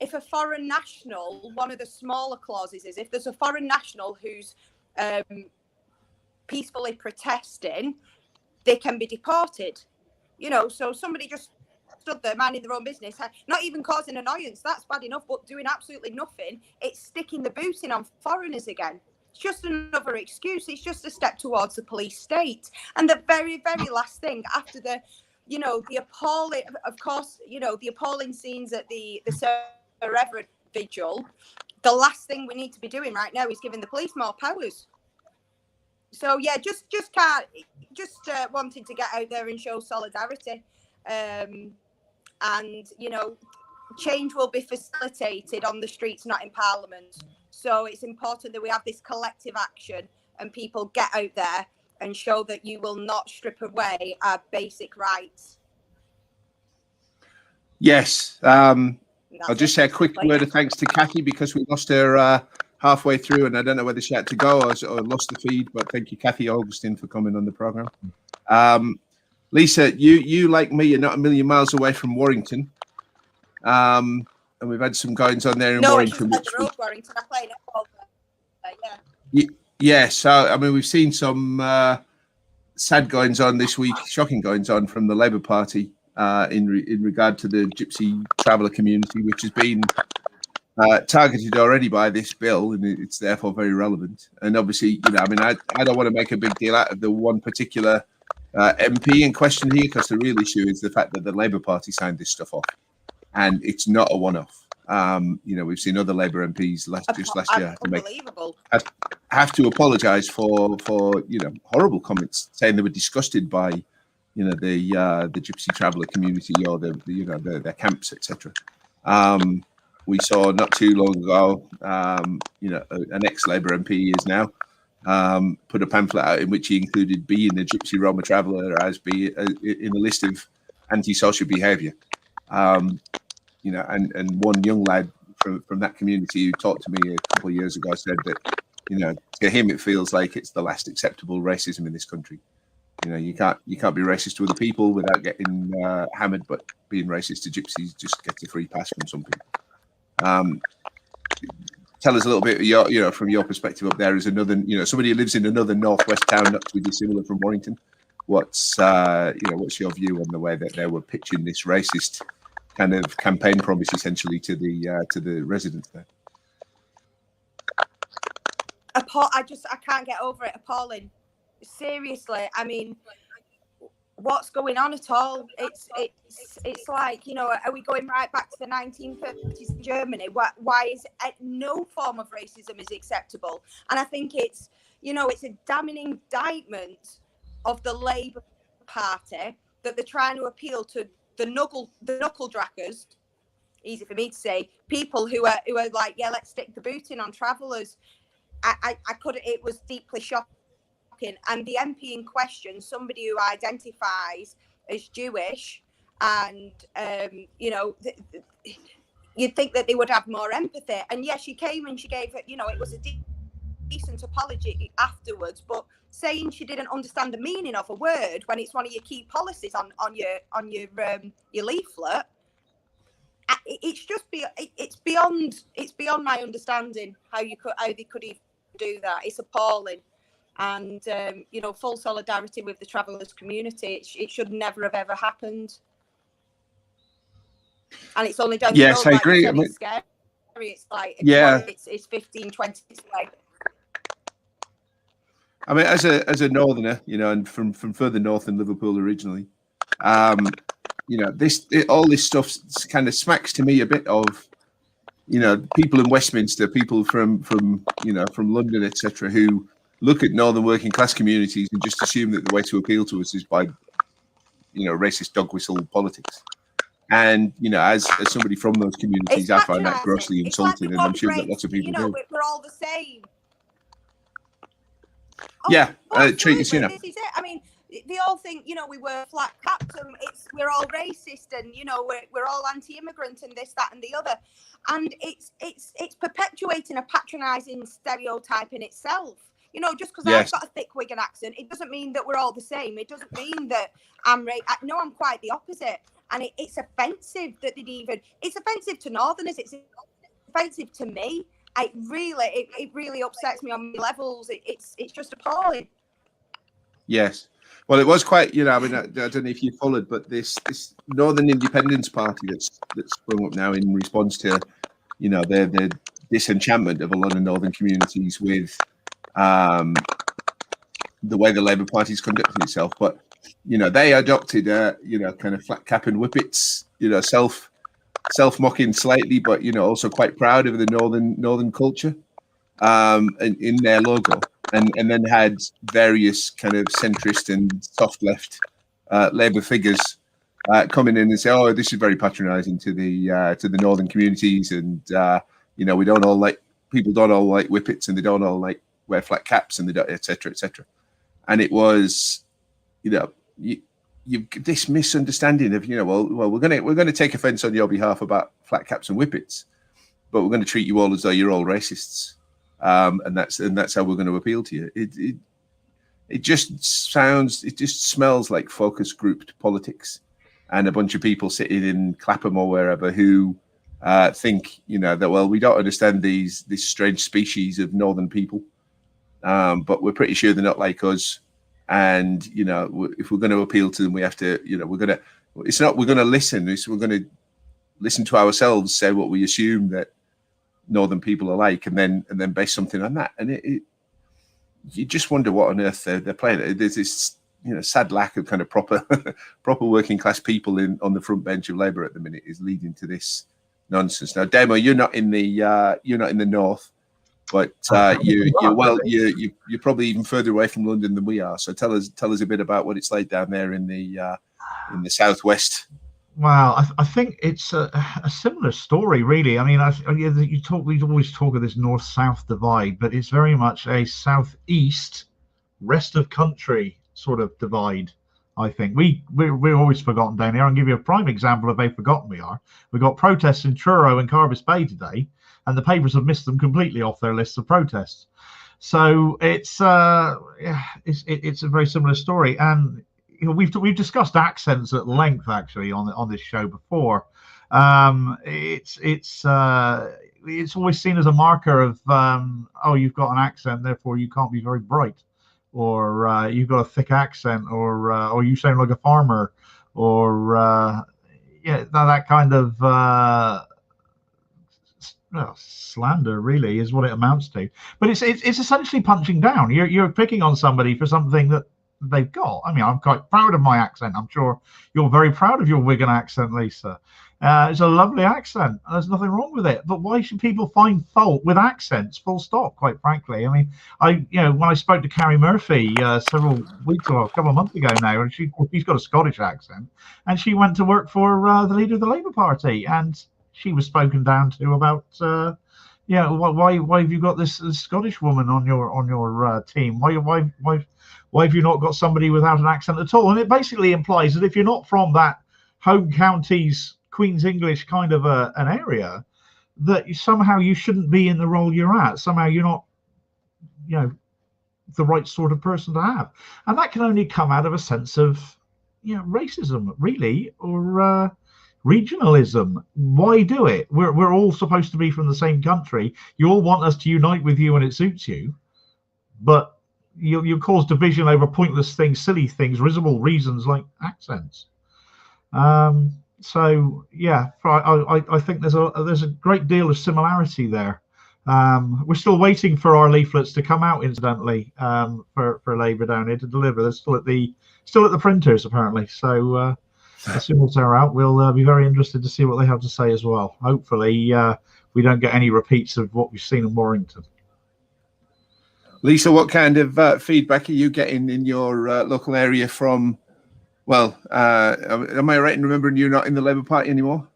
if a foreign national, one of the smaller clauses is if there's a foreign national who's peacefully protesting, they can be deported. So somebody just stood there minding their own business, not even causing annoyance, that's bad enough, but doing absolutely nothing, it's sticking the boot in on foreigners again. It's just another excuse. It's just a step towards the police state. And the very, very last thing, after the appalling, of course, the appalling scenes at the Sir Everett vigil, the last thing we need to be doing right now is giving the police more powers. So yeah, just wanting to get out there and show solidarity. And change will be facilitated on the streets, not in Parliament. So it's important that we have this collective action and people get out there and show that you will not strip away our basic rights. Yes. I'll just say a quick word of thanks to Kathy, because we lost her halfway through, and I don't know whether she had to go or lost the feed, but thank you, Kathy Augustine, for coming on the programme. Lisa, you like me, are not a million miles away from Warrington, and we've had some goings on there in Warrington. No, the road, Warrington. I played netball there, yeah. Yeah, so I mean, we've seen some sad goings on this week, shocking goings on from the Labour Party in regard to the Gypsy traveller community, which has been targeted already by this bill, and it's therefore very relevant. And obviously, I mean, I don't want to make a big deal out of the one particular MP in question here, because the real issue is the fact that the Labour Party signed this stuff off, and it's not a one-off. We've seen other Labour MPs last year have to apologise for horrible comments, saying they were disgusted by the Gypsy traveller community or their camps, etc. We saw not too long ago, an ex-Labour MP is now put a pamphlet out in which he included being a Gypsy Roma traveller as in a list of antisocial behaviour. You know, and one young lad from that community who talked to me a couple of years ago said that, you know, to him it feels like it's the last acceptable racism in this country. You know, you can't be racist to other people without getting hammered, but being racist to gypsies just gets a free pass from some people. Tell us a little bit, you know, from your perspective up there as another, you know, somebody who lives in another northwest town, not too dissimilar from Warrington. What's you know, what's your view on the way that they were pitching this racist kind of campaign promise essentially to the residents there? I can't get over it. Appalling. Seriously, I mean, what's going on at all? It's like, you know, are we going right back to the 1930s in Germany? Why is no form of racism is acceptable? And I think it's, you know, it's a damning indictment of the Labour Party that they're trying to appeal to the knuckle draggers. Easy for me to say, people who are like, yeah, let's stick the boot in on travellers. It was deeply shocking. And the MP in question, somebody who identifies as Jewish, and you know, you'd think that they would have more empathy. And yes, she came and she gave it, you know, it was a decent apology afterwards, but saying she didn't understand the meaning of a word when it's one of your key policies on your leaflet, it's beyond my understanding how they could even do that. It's appalling. And you know, full solidarity with the travellers community. It should never have ever happened. And it's only down. Yes, I agree. It's scary. It's like, yeah, it's 15, 20 away. I mean, as a northerner, you know, and from further north than Liverpool originally, you know, all this stuff kind of smacks to me a bit of, you know, people in Westminster, people from you know, from London, etc., who look at northern working class communities and just assume that the way to appeal to us is by, you know, racist dog whistle politics. And, you know, as somebody from those communities, I find that grossly insulting, and I'm sure that lots of people do. We're all the same. Yeah, treat us, you know. This is it. I mean, they all think, you know, we wear flat caps and we're all racist, and, you know, we're all anti-immigrant and this, that, and the other. And it's perpetuating a patronising stereotype in itself. You know, just because I've got a thick Wigan accent, it doesn't mean that we're all the same. It doesn't mean that I'm no, I'm quite the opposite. And it's offensive that it's offensive to Northerners. It's offensive to me. It really upsets me on many levels. It's just appalling. Yes. Well, it was quite, you know, I mean, I don't know if you followed, but this Northern Independence Party that's sprung up now in response to, you know, the disenchantment of a lot of northern communities with the way the Labour Party's conducting itself. But, you know, they adopted you know, kind of flat cap and whippets, you know, self-mocking slightly, but, you know, also quite proud of the northern culture in their logo, and then had various kind of centrist and soft left Labour figures coming in and say, oh, this is very patronising to the northern communities, and you know, people don't all like whippets, and they don't all like wear flat caps, and they don't, etc., etc. And it was, you know, you this misunderstanding of, you know, well, we're going to take offence on your behalf about flat caps and whippets, but we're going to treat you all as though you're all racists, and that's how we're going to appeal to you. It just smells like focus grouped politics, and a bunch of people sitting in Clapham or wherever who think, you know, that, well, we don't understand this strange species of northern people, but we're pretty sure they're not like us. And, you know, if we're going to appeal to them, we have to, you know, we're going to listen. We're going to listen to ourselves, say what we assume that northern people are like, and then base something on that. And you just wonder what on earth they're playing. There's this, you know, sad lack of kind of proper working class people on the front bench of Labour at the minute is leading to this nonsense. Now, Demo, you're not in the north, but you're probably even further away from London than we are. So tell us a bit about what it's like down there in the southwest. Well, I think it's a similar story, really. I mean, we always talk of this north-south divide, but it's very much a southeast, rest of country sort of divide. I think we're always forgotten down here. I'll give you a prime example of how forgotten we are. We've got protests in Truro and Carbis Bay today, and the papers have missed them completely off their lists of protests. So it's a very similar story, and we've discussed accents at length actually on this show before. It's always seen as a marker of oh, you've got an accent, therefore you can't be very bright, or you've got a thick accent, or you sound like a farmer, or that kind of slander really is what it amounts to. But it's essentially punching down. You're picking on somebody for something that they've got. I mean, I'm quite proud of my accent. I'm sure you're very proud of your Wigan accent, Lisa. It's a lovely accent. There's nothing wrong with it. But why should people find fault with accents? Full stop. Quite frankly, I mean, when I spoke to Carrie Murphy several weeks or a couple of months ago now, and she's got a Scottish accent, and she went to work for the leader of the Labour Party, and she was spoken down to about why have you got this Scottish woman on your team? Why have you not got somebody without an accent at all? And it basically implies that if you're not from that home counties Queen's English kind of an area, that somehow you shouldn't be in the role you're at. Somehow you're not, the right sort of person to have, and that can only come out of a sense of racism, really, or regionalism. Why do it? We're all supposed to be from the same country. You all want us to unite with you when it suits you, but you cause division over pointless things, silly things, risible reasons like accents. So yeah, I think there's a great deal of similarity there. We're still waiting for our leaflets to come out, incidentally, for Labour down here to deliver. They're still at the printers apparently. So as soon as they're out, we'll be very interested to see what they have to say as well. Hopefully, we don't get any repeats of what we've seen in Warrington. Lisa, what kind of feedback are you getting in your local area from? Well, am I right in remembering you're not in the Labour Party anymore?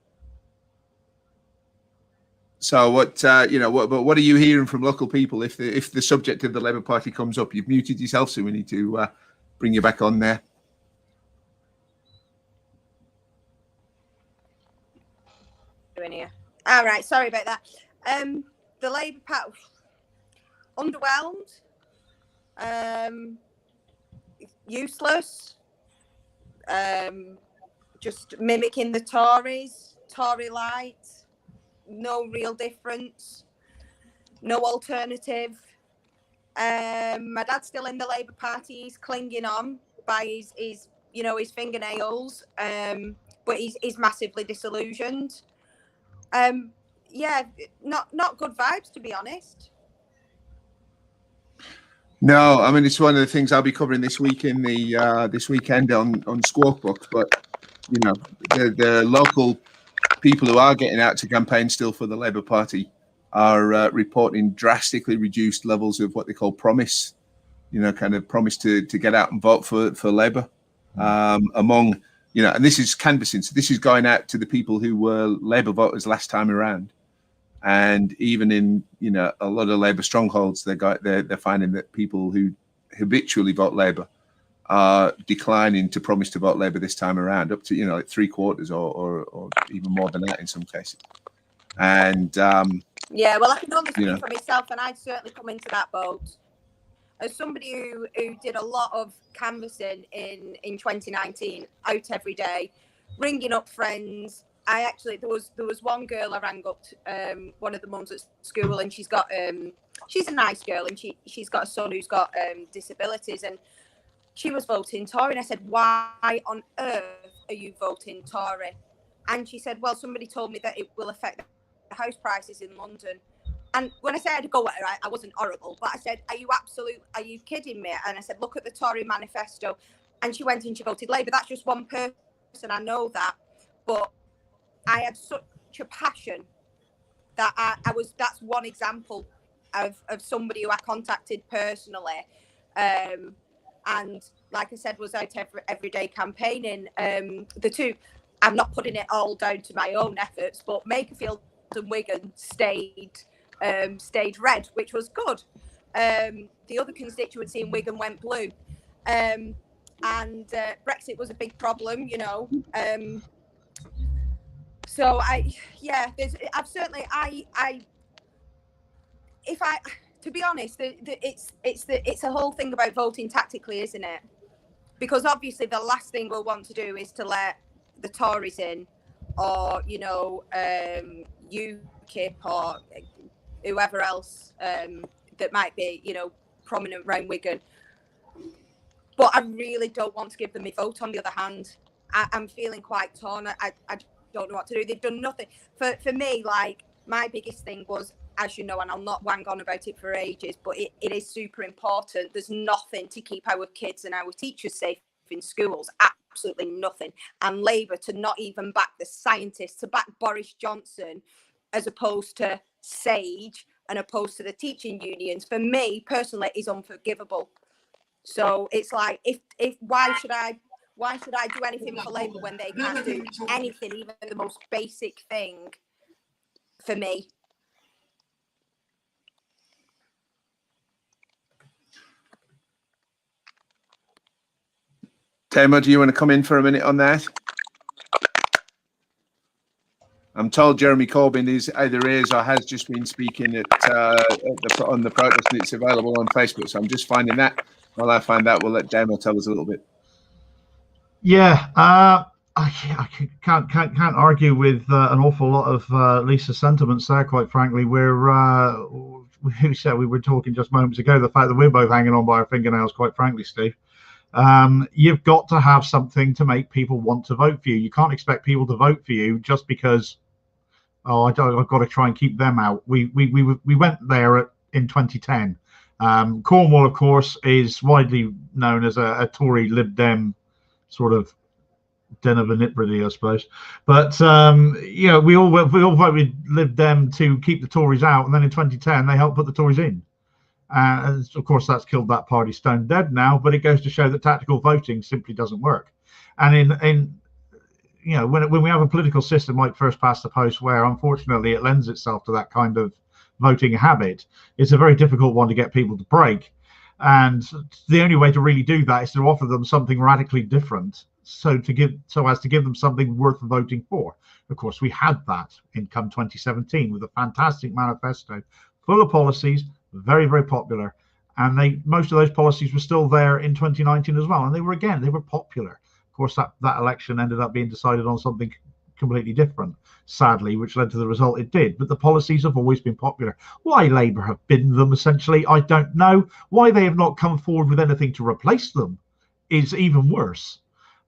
So what what are you hearing from local people if the subject of the Labour Party comes up? You've muted yourself, so we need to bring you back on there. All right, sorry about that. The Labour Party underwhelmed, useless, just mimicking the Tories, Tory light, no real difference, no alternative. My dad's still in the Labour Party. He's clinging on by his fingernails, but he's massively disillusioned. Not good vibes, to be honest. No, I mean, it's one of the things I'll be covering this week in the this weekend on Squawk Box. But the local people who are getting out to campaign still for the Labour Party are reporting drastically reduced levels of what they call promise. Kind of promise to get out and vote for Labour among and this is canvassing. So this is going out to the people who were Labour voters last time around. And even in a lot of Labour strongholds, they're finding that people who habitually vote Labour are declining to promise to vote Labour this time around, up to like 3/4 or even more than that in some cases. And well, I can only speak for myself, and I'd certainly come into that boat. As somebody who did a lot of canvassing in 2019, out every day, ringing up friends. There was one girl I rang up, one of the mums at school, and she's a nice girl, and she's got a son who's got disabilities, and she was voting Tory, and I said, why on earth are you voting Tory? And she said, well, somebody told me that it will affect the house prices in London. And when I said I had to go at her, I wasn't horrible, but I said, are you kidding me? And I said, look at the Tory manifesto. And she went and she voted Labour. That's just one person, I know that, but I had such a passion that that's one example of somebody who I contacted personally. And like I said, was out every day campaigning. The two, I'm not putting it all down to my own efforts, but Makerfield and Wigan stayed red, which was good. The other constituency in Wigan went blue. and Brexit was a big problem, you know. So to be honest, it's a whole thing about voting tactically, isn't it? Because obviously the last thing we'll want to do is to let the Tories in, or, you know, UKIP or whoever else that might be, you know, prominent around Wigan. But I really don't want to give them my vote. On the other hand, I'm feeling quite torn. I don't know what to do. They've done nothing. For me, like, my biggest thing was, as you know, and I'll not wang on about it for ages, but it is super important. There's nothing to keep our kids and our teachers safe in schools. Absolutely nothing. And Labour to not even back the scientists, to back Boris Johnson, as opposed to Sage and opposed to the teaching unions, for me personally, is unforgivable. So it's like, if why should I do anything for Labour when they can't do anything, even the most basic thing for me? Tamer, do you want to come in for a minute on that? I'm told Jeremy Corbyn either is or has just been speaking on the protest, and it's available on Facebook. So I'm just finding that. While I find that, we'll let Damo tell us a little bit. Yeah, I can't argue with an awful lot of Lisa's sentiments there. Quite frankly, we were talking just moments ago, the fact that we're both hanging on by our fingernails. Quite frankly, Steve, you've got to have something to make people want to vote for you. You can't expect people to vote for you just because, oh, I've got to try and keep them out. We went there in 2010. Cornwall, of course, is widely known as a Tory Lib Dem sort of den of iniquity, I suppose. But you know, we all voted Lib Dem to keep the Tories out, and then in 2010 they helped put the Tories in. And of course, that's killed that party stone dead now. But it goes to show that tactical voting simply doesn't work. And in you know, when we have a political system like first past the post, where unfortunately it lends itself to that kind of voting habit, it's a very difficult one to get people to break. And the only way to really do that is to offer them something radically different, so as to give them something worth voting for. Of course, we had that in come 2017 with a fantastic manifesto full of policies, very, very popular, and most of those policies were still there in 2019 as well, and they were popular. Of course, that election ended up being decided on something completely different, sadly, which led to the result it did. But the policies have always been popular. Why Labour have binned them, essentially, I don't know. Why they have not come forward with anything to replace them is even worse.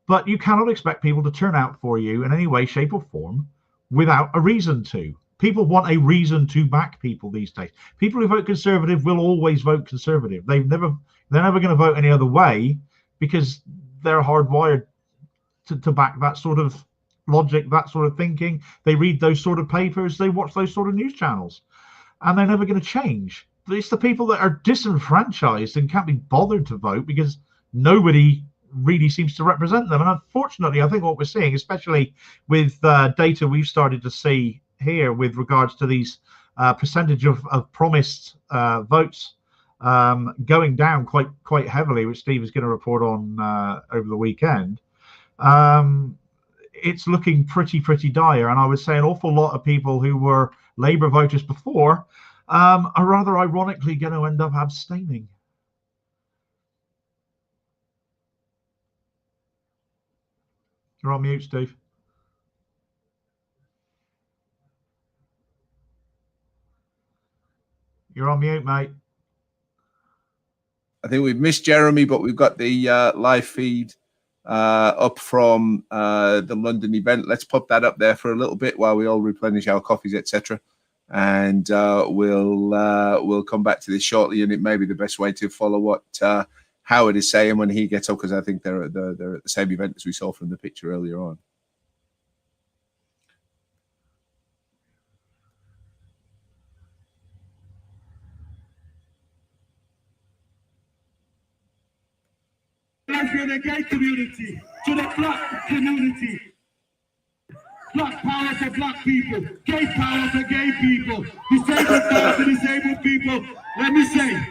But you cannot expect people to turn out for you in any way, shape or form without a reason to. People want a reason to back people these days. People who vote Conservative will always vote Conservative. They're never going to vote any other way, because they're hardwired to back that sort of logic, that sort of thinking. They read those sort of papers, they watch those sort of news channels, and they're never going to change. But it's the people that are disenfranchised and can't be bothered to vote because nobody really seems to represent them. And unfortunately, I think what we're seeing, especially with data we've started to see here with regards to these percentage of promised votes going down quite heavily, which Steve is going to report on over the weekend, it's looking pretty dire. And I would say an awful lot of people who were Labour voters before are rather ironically going to end up abstaining. You're on mute, Steve. You're on mute, mate. I think we've missed Jeremy, but we've got the live feed up from the London event. Let's pop that up there for a little bit while we all replenish our coffees, etc. And we'll come back to this shortly. And it may be the best way to follow what Howard is saying when he gets up, because I think they're at the same event as we saw from the picture earlier on. To the gay community, to the black community. Black power to black people, gay power to gay people, disabled power to disabled people. Let me say,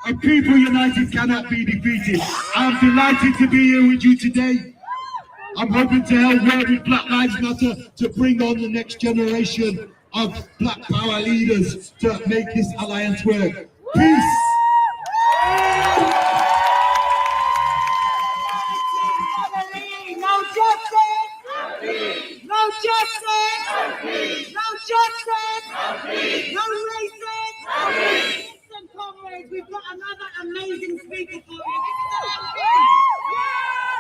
and people united cannot be defeated. I'm delighted to be here with you today. I'm hoping to help work with Black Lives Matter to bring on the next generation of Black Power leaders to make this alliance work. Peace. No justice! No justice! No justice! No racism! Listen, comrades, we've got another amazing speaker for you.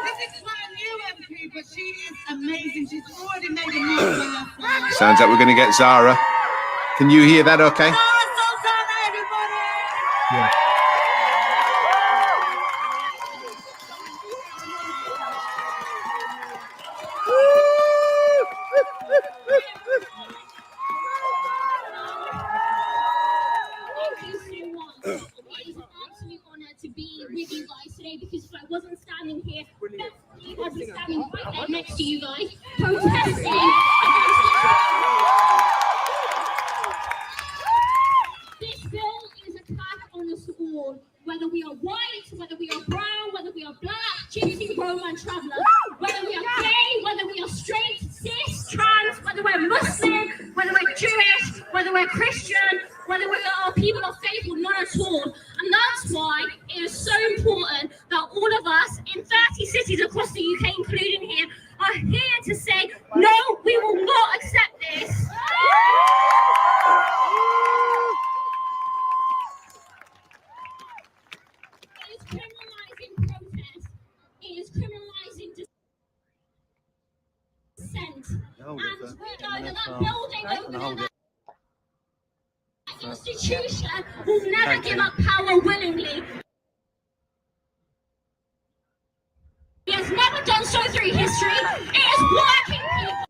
This is quite a new MP, but she is amazing. She's already made a mark for herself. Sounds like we're going to get Zara. Can you hear that okay? Sultana, everybody! Yeah. To be with you guys today, because if I wasn't standing here, I'd be standing right there next to you guys, protesting against this bill is an attack on us all, whether we are white, whether we are brown, whether we are black, gypsy, Roman, traveller, whether we are gay, whether we are straight, cis, trans, whether we're Muslim, whether we're Jewish, whether we're Christian, whether we are people of faith or not at all. And that's why it is so important that all of us in 30 cities across the UK, including here, are here to say, no, we will not accept this. It is criminalising protest. It is criminalising dissent. And we know that that building over there, institution will never give up power willingly. It has never done so through history. It is working people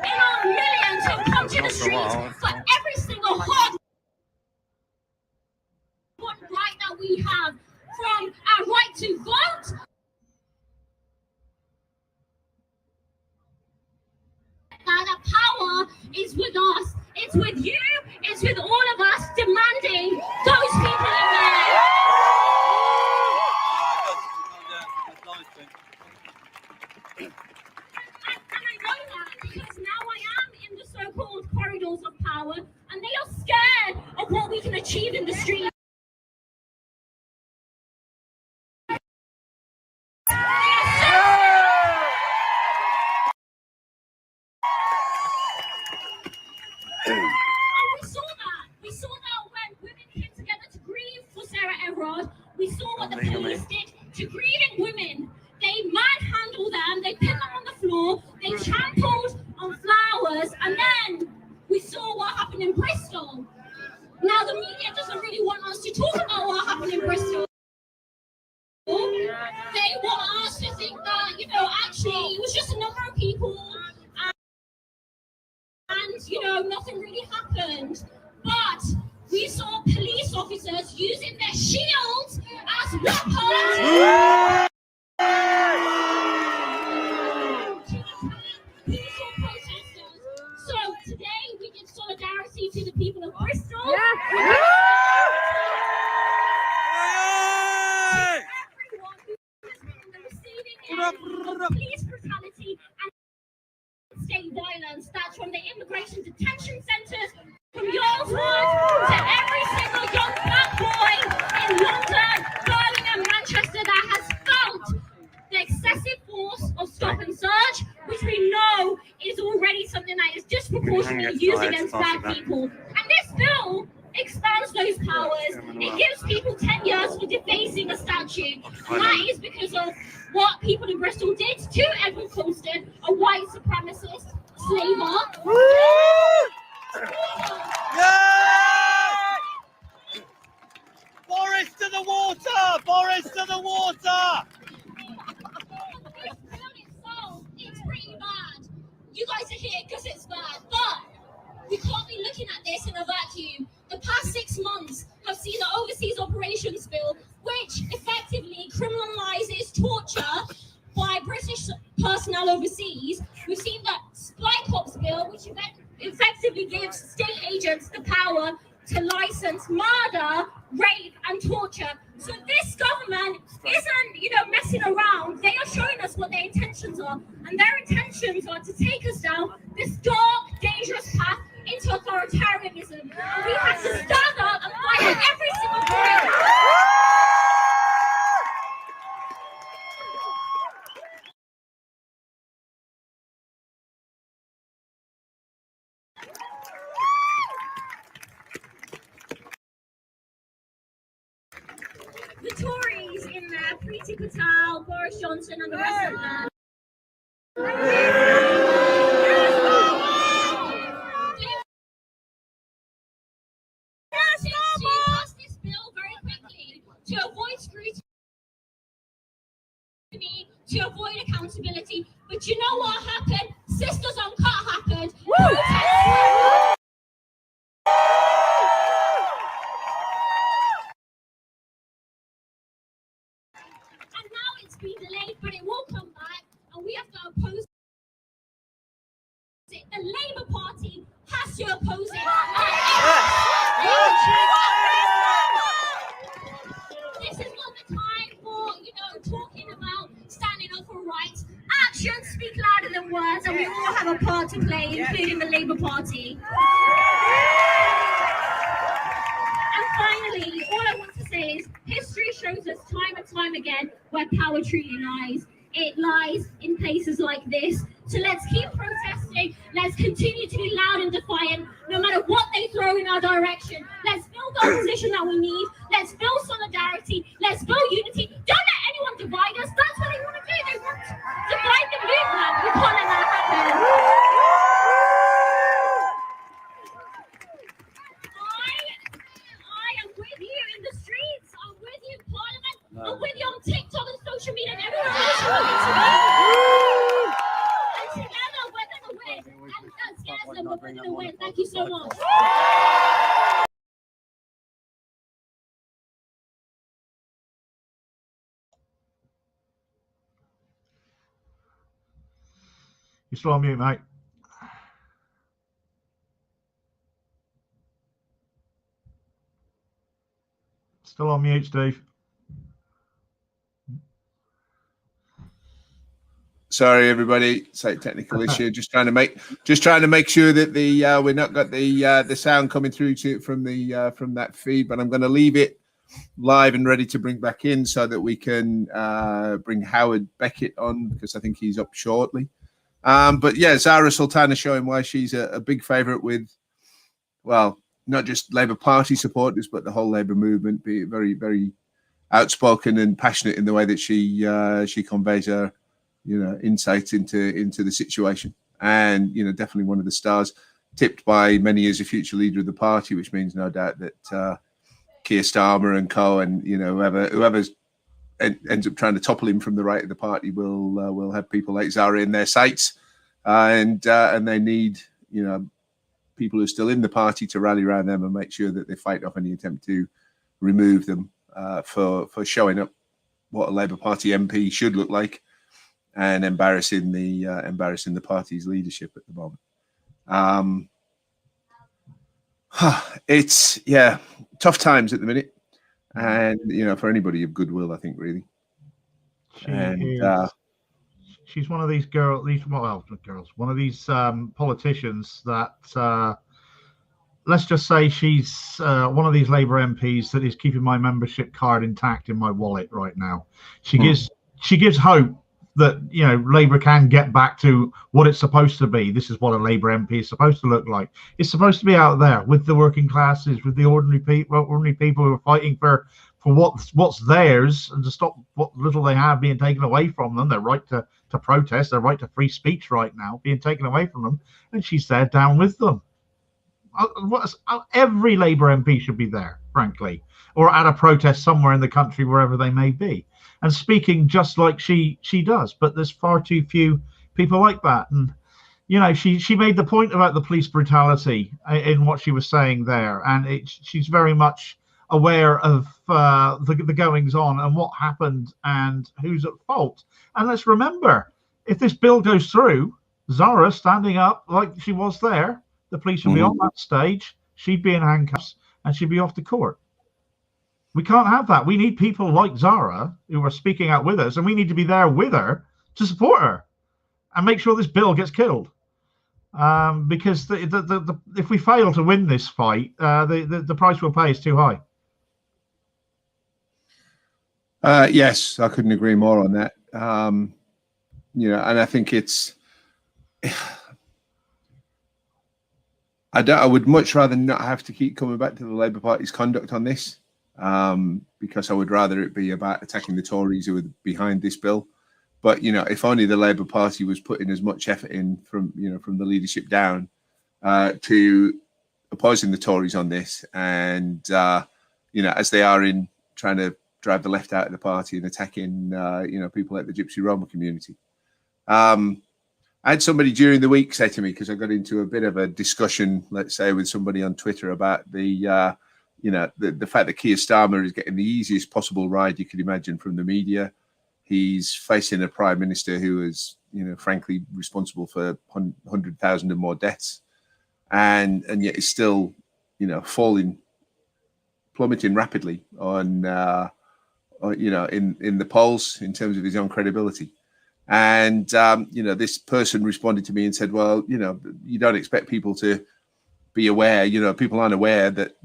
in our millions who come to the streets for every single hard right that we have, from our right to vote, that power is with us. It's with you, it's with all of us demanding those people in there. And I know that because now I am in the so-called corridors of power, and they are scared of what we can achieve in the street. We saw that when women came together to grieve for Sarah Everard. We saw what the police did to grieving women. They manhandled them, they pinned them on the floor, they trampled on flowers, and then we saw what happened in Bristol. Now the media doesn't really want us to talk about what happened in Bristol. They want us to think that, actually it was just a number of people and nothing really happened. But we saw police officers using their shields as weapons to attack peaceful protesters. So today we give solidarity to the people of Bristol. Everyone who has been in the receiving end of police brutality and state violence. That's from the immigration detention centres, from yours to every single young black boy in London, Birmingham, Manchester that has felt the excessive force of stop and search, which we know is already something that is disproportionately used against black people. And this bill expands those powers. It gives people 10 years for defacing a statue. And that is because of what people in Bristol did to Edward Colston, a white supremacist slaver. Boris to the water! Boris to the water! It's pretty bad. You guys are here because it's bad, but we can't be looking at this in a vacuum. The past 6 months have seen the Overseas Operations Bill, which effectively criminalises torture by British personnel overseas. We've seen the Spy Cops Bill, which effectively gives state agents the power to license murder, rape, and torture. So this government isn't, messing around. They are showing us what their intentions are, and their intentions are to take us down this dark, dangerous path into authoritarianism. And we have to stand up and fight at every single point. The Tories in there, Priti Patel, Boris Johnson, and the rest of them. Pass this bill very quickly to avoid scrutiny, to avoid accountability. But you know what happened? Sisters Uncut happened. And now it's been delayed, but it will come back, and we have to oppose it. The Labour Party has to oppose it. This is not the time for, talking about standing up for rights. Actions speak louder than words, and we all have a part to play, including the Labour Party. And finally, all I want to say is history shows us time and time again where power truly lies. It lies in places like this. So let's keep protesting. Let's continue to be loud and defiant, no matter what they throw in our direction. Let's build the opposition that we need. Let's build solidarity. Let's build unity. Don't let anyone divide us. That's what they want to do. They want to divide the movement. We can't let that happen. I am with you in the streets. I'm with you in Parliament. I'm with you on TikTok and social media and everywhere else you want me to be. And together we're going to win. And that scares them, but we're going to win. Thank you so much. You're still on mute, mate. Still on mute, Steve. Sorry, everybody. Slight technical issue. Just trying to make sure that we're not got the sound coming through from that feed. But I'm going to leave it live and ready to bring back in so that we can bring Howard Beckett on, because I think he's up shortly. But yeah, Zara Sultana showing why she's a big favourite with, well, not just Labour Party supporters, but the whole Labour movement. Be very, very outspoken and passionate in the way that she conveys her, insight into the situation, and definitely one of the stars, tipped by many as a future leader of the party, which means no doubt that Keir Starmer and co, and whoever ends up trying to topple him from the right of the party will have people like Zara in their sights, and they need people who are still in the party to rally around them and make sure that they fight off any attempt to remove them for showing up what a Labour Party MP should look like, and embarrassing the party's leadership at the moment. It's tough times at the minute, and for anybody of goodwill, I think, really. She's one of these one of these politicians that let's just say she's one of these Labour MPs that is keeping my membership card intact in my wallet right now. She gives hope that Labour can get back to what it's supposed to be. This is what a Labour MP is supposed to look like. It's supposed to be out there with the working classes, with the ordinary people who are fighting for what's theirs, and to stop what little they have being taken away from them. Their right to protest, their right to free speech right now being taken away from them, and she's there down with them. Every Labour MP should be there, frankly, or at a protest somewhere in the country, wherever they may be, and speaking just like she does. But there's far too few people like that. And she made the point about the police brutality in what she was saying there, and she's very much aware of the goings on and what happened and who's at fault. And let's remember, if this bill goes through, Zara standing up like she was there, the police will be on that stage, she'd be in handcuffs, and she'd be off to court. We can't have that. We need people like Zara who are speaking out with us, and we need to be there with her to support her and make sure this bill gets killed. Because if we fail to win this fight, the price we'll pay is too high. Yes, I couldn't agree more on that. You know, and I think it's. I would much rather not have to keep coming back to the Labour Party's conduct on this, because I would rather it be about attacking the Tories who are behind this bill. But you know, if only the Labour Party was putting as much effort in from the leadership down to opposing the Tories on this, and you know, as they are in trying to drive the left out of the party and attacking people like the Gypsy Roma community. I had somebody during the week say to me, because I got into a bit of a discussion, let's say, with somebody on Twitter about the fact that Keir Starmer is getting the easiest possible ride you could imagine from the media. He's facing a prime minister who is, frankly, responsible for 100,000 and more deaths, and yet is still, plummeting rapidly on, in the polls in terms of his own credibility. And this person responded to me and said, "Well, you don't expect people to be aware. People aren't aware that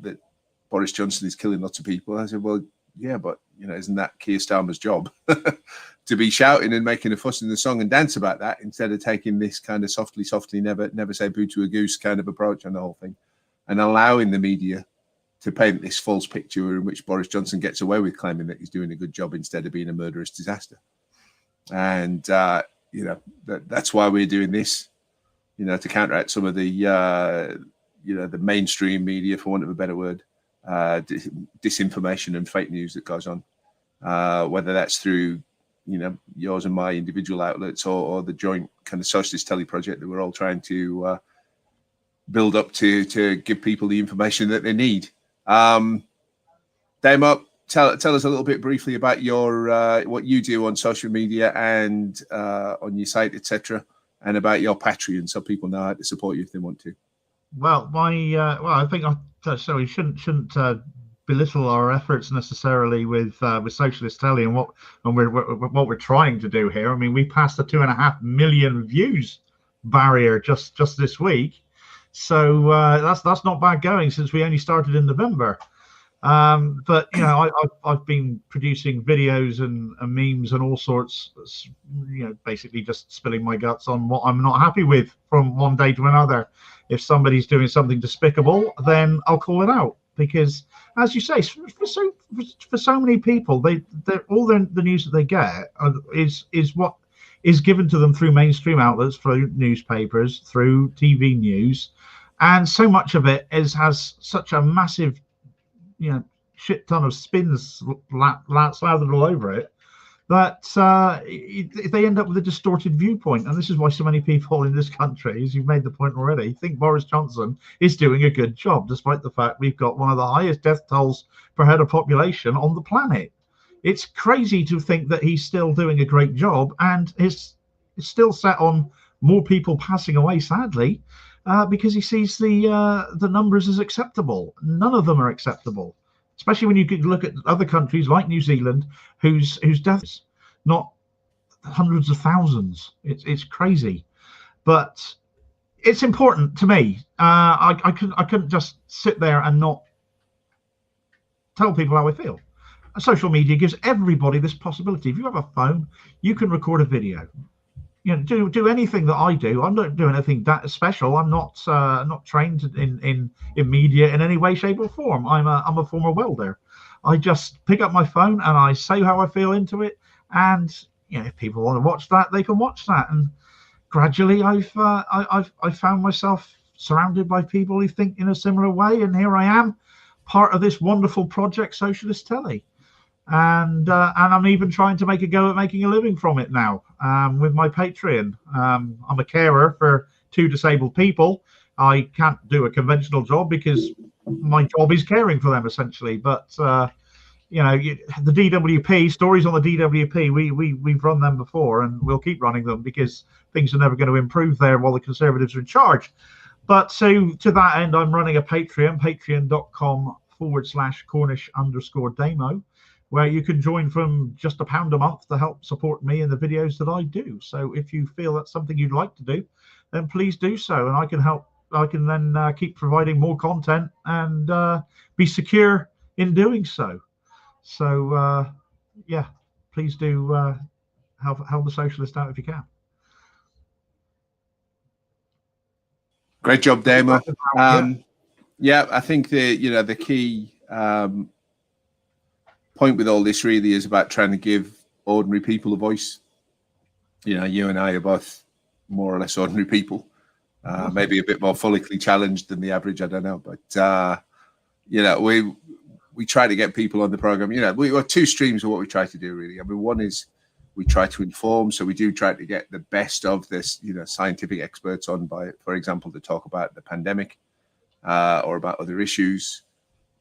Boris Johnson is killing lots of people." I said, "Well, yeah, but isn't that Keir Starmer's job to be shouting and making a fuss and a song and dance about that instead of taking this kind of softly, never say boo to a goose kind of approach on the whole thing, and allowing the media to paint this false picture in which Boris Johnson gets away with claiming that he's doing a good job instead of being a murderous disaster." And that's why we're doing this, to counteract some of the the mainstream media, for want of a better word, disinformation and fake news that goes on, whether that's through yours and my individual outlets or the joint kind of socialist telly project that we're all trying to build up to give people the information that they need. Damo, tell us a little bit briefly about your what you do on social media and on your site, etc., and about your Patreon, so people know how to support you if they want to. Well, I think we shouldn't belittle our efforts necessarily with Socialist Telly and what we're trying to do here. I mean, we passed the 2.5 million views barrier just this week, so that's not bad going since we only started in November. But I've been producing videos and memes and all sorts, basically just spilling my guts on what I'm not happy with from one day to another. If somebody's doing something despicable, then I'll call it out, because, as you say, for so many people, all the news that they get is what is given to them through mainstream outlets, through newspapers, through TV news, and so much of it has such a massive shit ton of spins slathered all over it that they end up with a distorted viewpoint. And this is why so many people in this country, as you've made the point already, think Boris Johnson is doing a good job, despite the fact we've got one of the highest death tolls per head of population on the planet. It's crazy to think that he's still doing a great job and is still set on more people passing away, sadly, because he sees the numbers as acceptable. None of them are acceptable, especially when you could look at other countries like New Zealand, whose deaths not hundreds of thousands. It's crazy, but it's important to me. I couldn't just sit there and not tell people how I feel. Social media gives everybody this possibility. If you have a phone, you can record a video. Do anything that I do. I'm not doing anything that special. I'm not trained in media in any way, shape, or form. I'm a former welder. I just pick up my phone and I say how I feel into it. And if people want to watch that, they can watch that. And gradually, I've found myself surrounded by people who think in a similar way. And here I am, part of this wonderful project, Socialist Telly. And I'm even trying to make a go at making a living from it now, with my Patreon. I'm a carer for 2 disabled people. I can't do a conventional job because my job is caring for them, essentially. But the DWP, stories on the DWP, we've run them before, and we'll keep running them because things are never going to improve there while the Conservatives are in charge. But so to that end, I'm running a Patreon, patreon.com/ facebook.com/Cornish_Damo, where you can join from just £1 a month to help support me and the videos that I do. So if you feel that's something you'd like to do, then please do so, and I can help. I can then keep providing more content and be secure in doing so. So yeah, please do help the socialist out if you can. Great job, Damo. Yeah, I think the key point with all this really is about trying to give ordinary people a voice. You and I are both more or less ordinary people, maybe a bit more follically challenged than the average, I don't know, but we try to get people on the program. We have two streams of what we try to do really. I mean, one is we try to inform, so we do try to get the best of this scientific experts on, for example, to talk about the pandemic or about other issues,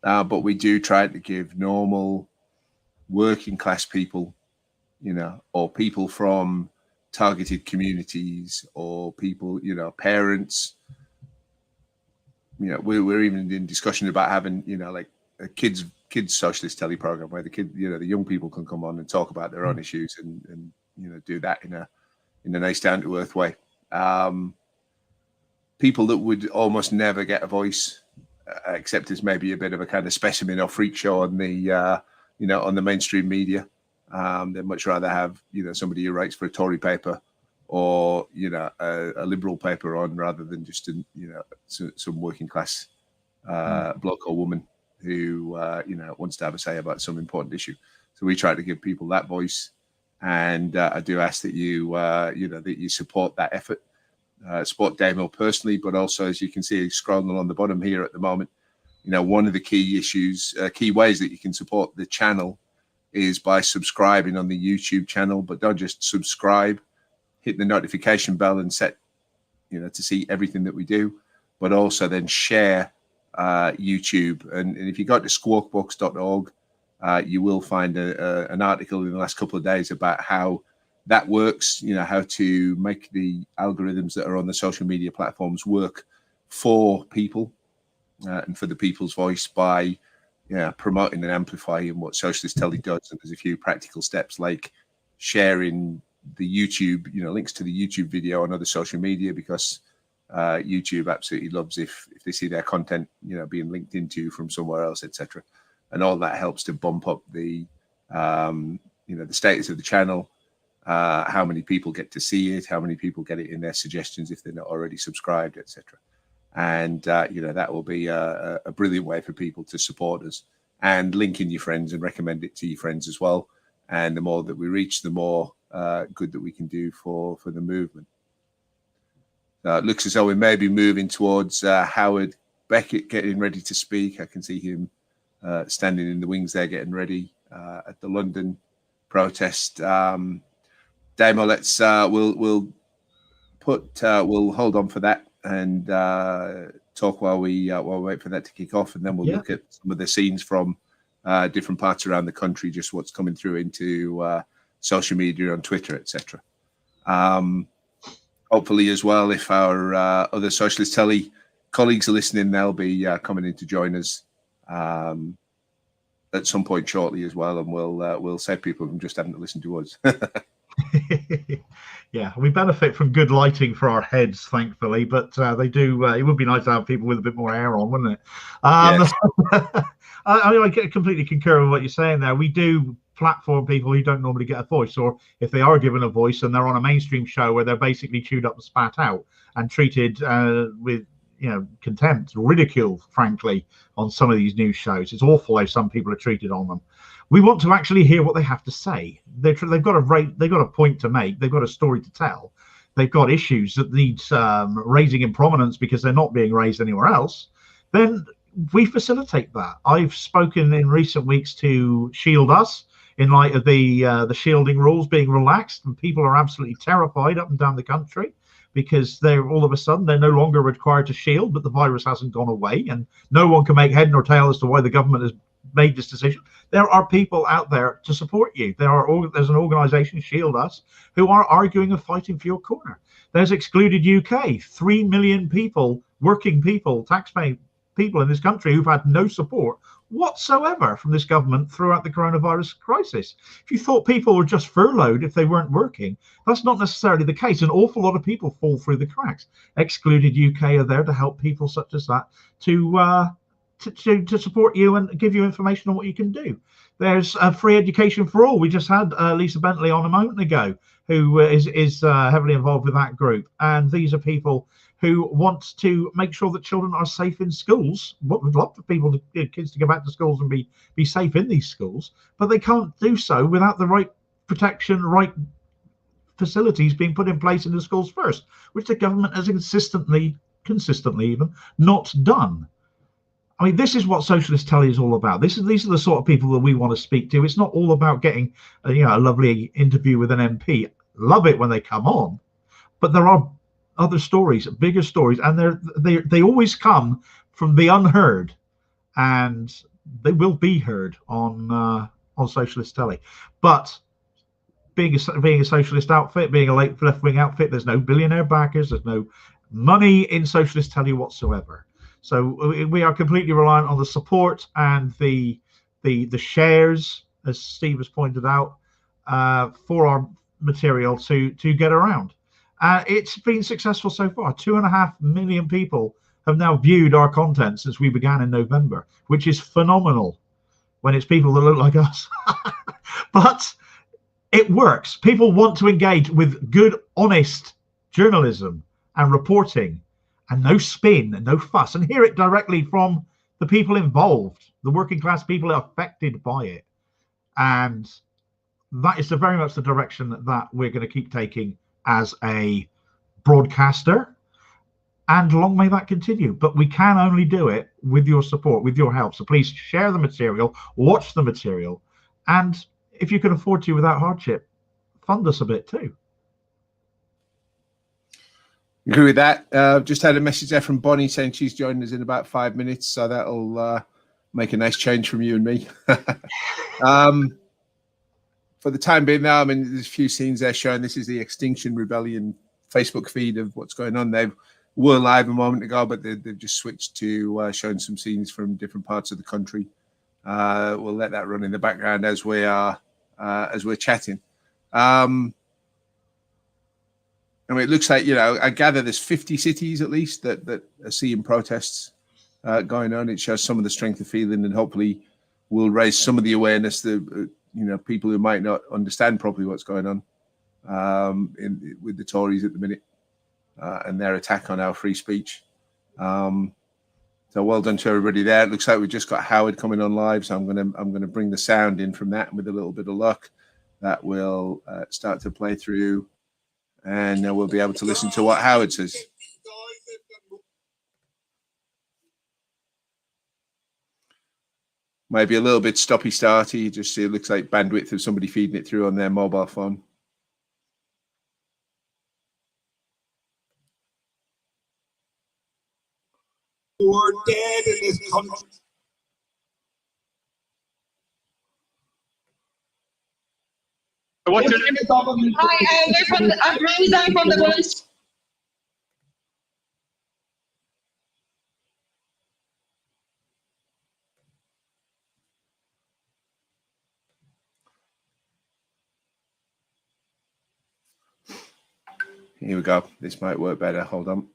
but we do try to give normal working class people, or people from targeted communities, or people, parents. We're even in discussion about having, like a kids socialist telly program where the young people can come on and talk about their own issues and do that in a nice down to earth way. People that would almost never get a voice, except as maybe a bit of a kind of specimen or freak show on the on the mainstream media. They'd much rather have somebody who writes for a Tory paper or a liberal paper on, rather than just some working class bloke or woman who wants to have a say about some important issue. So we try to give people that voice, and I do ask that you that you support that effort, support Damo personally, but also, as you can see scrolling along the bottom here at the moment, one of the key ways that you can support the channel is by subscribing on the YouTube channel. But don't just subscribe, hit the notification bell and set to see everything that we do, but also then share YouTube. And if you go to squawkbooks.org, you will find an article in the last couple of days about how that works, how to make the algorithms that are on the social media platforms work for people and for the people's voice by promoting and amplifying what Socialist Telly does. And there's a few practical steps like sharing the YouTube, links to the YouTube video on other social media, because YouTube absolutely loves if they see their content, being linked into from somewhere else, etc. And all that helps to bump up the, the status of the channel, how many people get to see it, how many people get it in their suggestions if they're not already subscribed, etc. And that will be a brilliant way for people to support us, and link in your friends and recommend it to your friends as well. And the more that we reach, the more good that we can do for the movement. It looks as though we may be moving towards Howard Beckett getting ready to speak. I can see him standing in the wings there, getting ready at the London protest. Damo, we'll hold on for that and talk while we wait for that to kick off, and then we'll look at some of the scenes from different parts around the country, just what's coming through into social media on Twitter, etc. Hopefully as well, if our other Socialist Telly colleagues are listening, they'll be coming in to join us at some point shortly as well, and we'll save people from just having to listen to us. Yeah, we benefit from good lighting for our heads, thankfully, but they do. It would be nice to have people with a bit more air on, wouldn't it? Yes. I completely concur with what you're saying there. We do platform people who don't normally get a voice, or if they are given a voice and they're on a mainstream show where they're basically chewed up and spat out and treated with contempt, ridicule, frankly, on some of these news shows. It's awful how some people are treated on them. We want to actually hear what they have to say. They've got a point to make. They've got a story to tell. They've got issues that need raising in prominence because they're not being raised anywhere else. Then we facilitate that. I've spoken in recent weeks to shield us in light of the shielding rules being relaxed, and people are absolutely terrified up and down the country because they're all of a sudden they're no longer required to shield, but the virus hasn't gone away, and no one can make head nor tail as to why the government has made this decision. There are people out there to support you. There's an organization, Shield Us, who are arguing and fighting for your corner. There's Excluded UK, 3 million people, working people, taxpaying people in this country who've had no support whatsoever from this government throughout the coronavirus crisis. If you thought people were just furloughed if they weren't working, that's not necessarily the case. An awful lot of people fall through the cracks. Excluded UK are there to help people such as that to support you and give you information on what you can do. There's free education for all. We just had Lisa Bentley on a moment ago, who is heavily involved with that group. And these are people who want to make sure that children are safe in schools. What would love for people, kids to go back to schools and be safe in these schools, but they can't do so without the right protection, right facilities being put in place in the schools first, which the government has consistently even not done. I mean, this is what Socialist Telly is all about. These are the sort of people that we want to speak to. It's not all about getting a lovely interview with an MP. Love it when they come on, but there are other stories, bigger stories, and they always come from the unheard, and they will be heard on Socialist Telly. But being a socialist outfit, being a left-wing outfit, there's no billionaire backers, there's no money in Socialist Telly whatsoever. So we are completely reliant on the support and the shares, as Steve has pointed out, for our material to get around. It's been successful so far. 2.5 million people have now viewed our content since we began in November, which is phenomenal when it's people that look like us. But it works. People want to engage with good, honest journalism and reporting, and no spin and no fuss, and hear it directly from the people involved, the working class people affected by it. And that is very much the direction that we're going to keep taking as a broadcaster, and long may that continue. But we can only do it with your support, with your help. So please share the material, watch the material, and if you can afford to without hardship, fund us a bit too. Agree with that. Just had a message there from Bonnie saying she's joining us in about 5 minutes, so that'll make a nice change from you and me. For the time being now, I mean, there's a few scenes there showing this is the Extinction Rebellion Facebook feed of what's going on. They were live a moment ago, but they've just switched to showing some scenes from different parts of the country. We'll let that run in the background as we're chatting. I mean, it looks like, I gather there's 50 cities at least that are seeing protests going on. It shows some of the strength of feeling, and hopefully will raise some of the awareness that, people who might not understand properly what's going on with the Tories at the minute and their attack on our free speech. So well done to everybody there. It looks like we've just got Howard coming on live, so I'm gonna bring the sound in from that, and with a little bit of luck, that will start to play through. And we'll be able to listen to what Howard says. Maybe a little bit stoppy-starty. You just see it looks like bandwidth of somebody feeding it through on their mobile phone. We're dead in this country. What's your name? Hi, I'm Rosa from the Welsh. Here we go. This might work better. Hold on.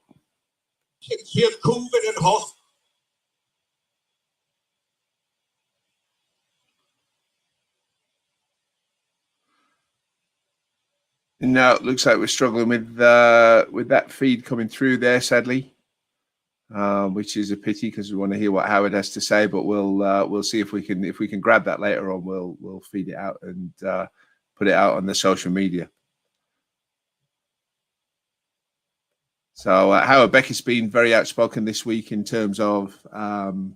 Here, COVID and hospital. No, it looks like we're struggling with that feed coming through there, sadly, which is a pity because we want to hear what Howard has to say. But we'll see if we can grab that later on. We'll feed it out and put it out on the social media. So Howard Beckett's been very outspoken this week in terms of the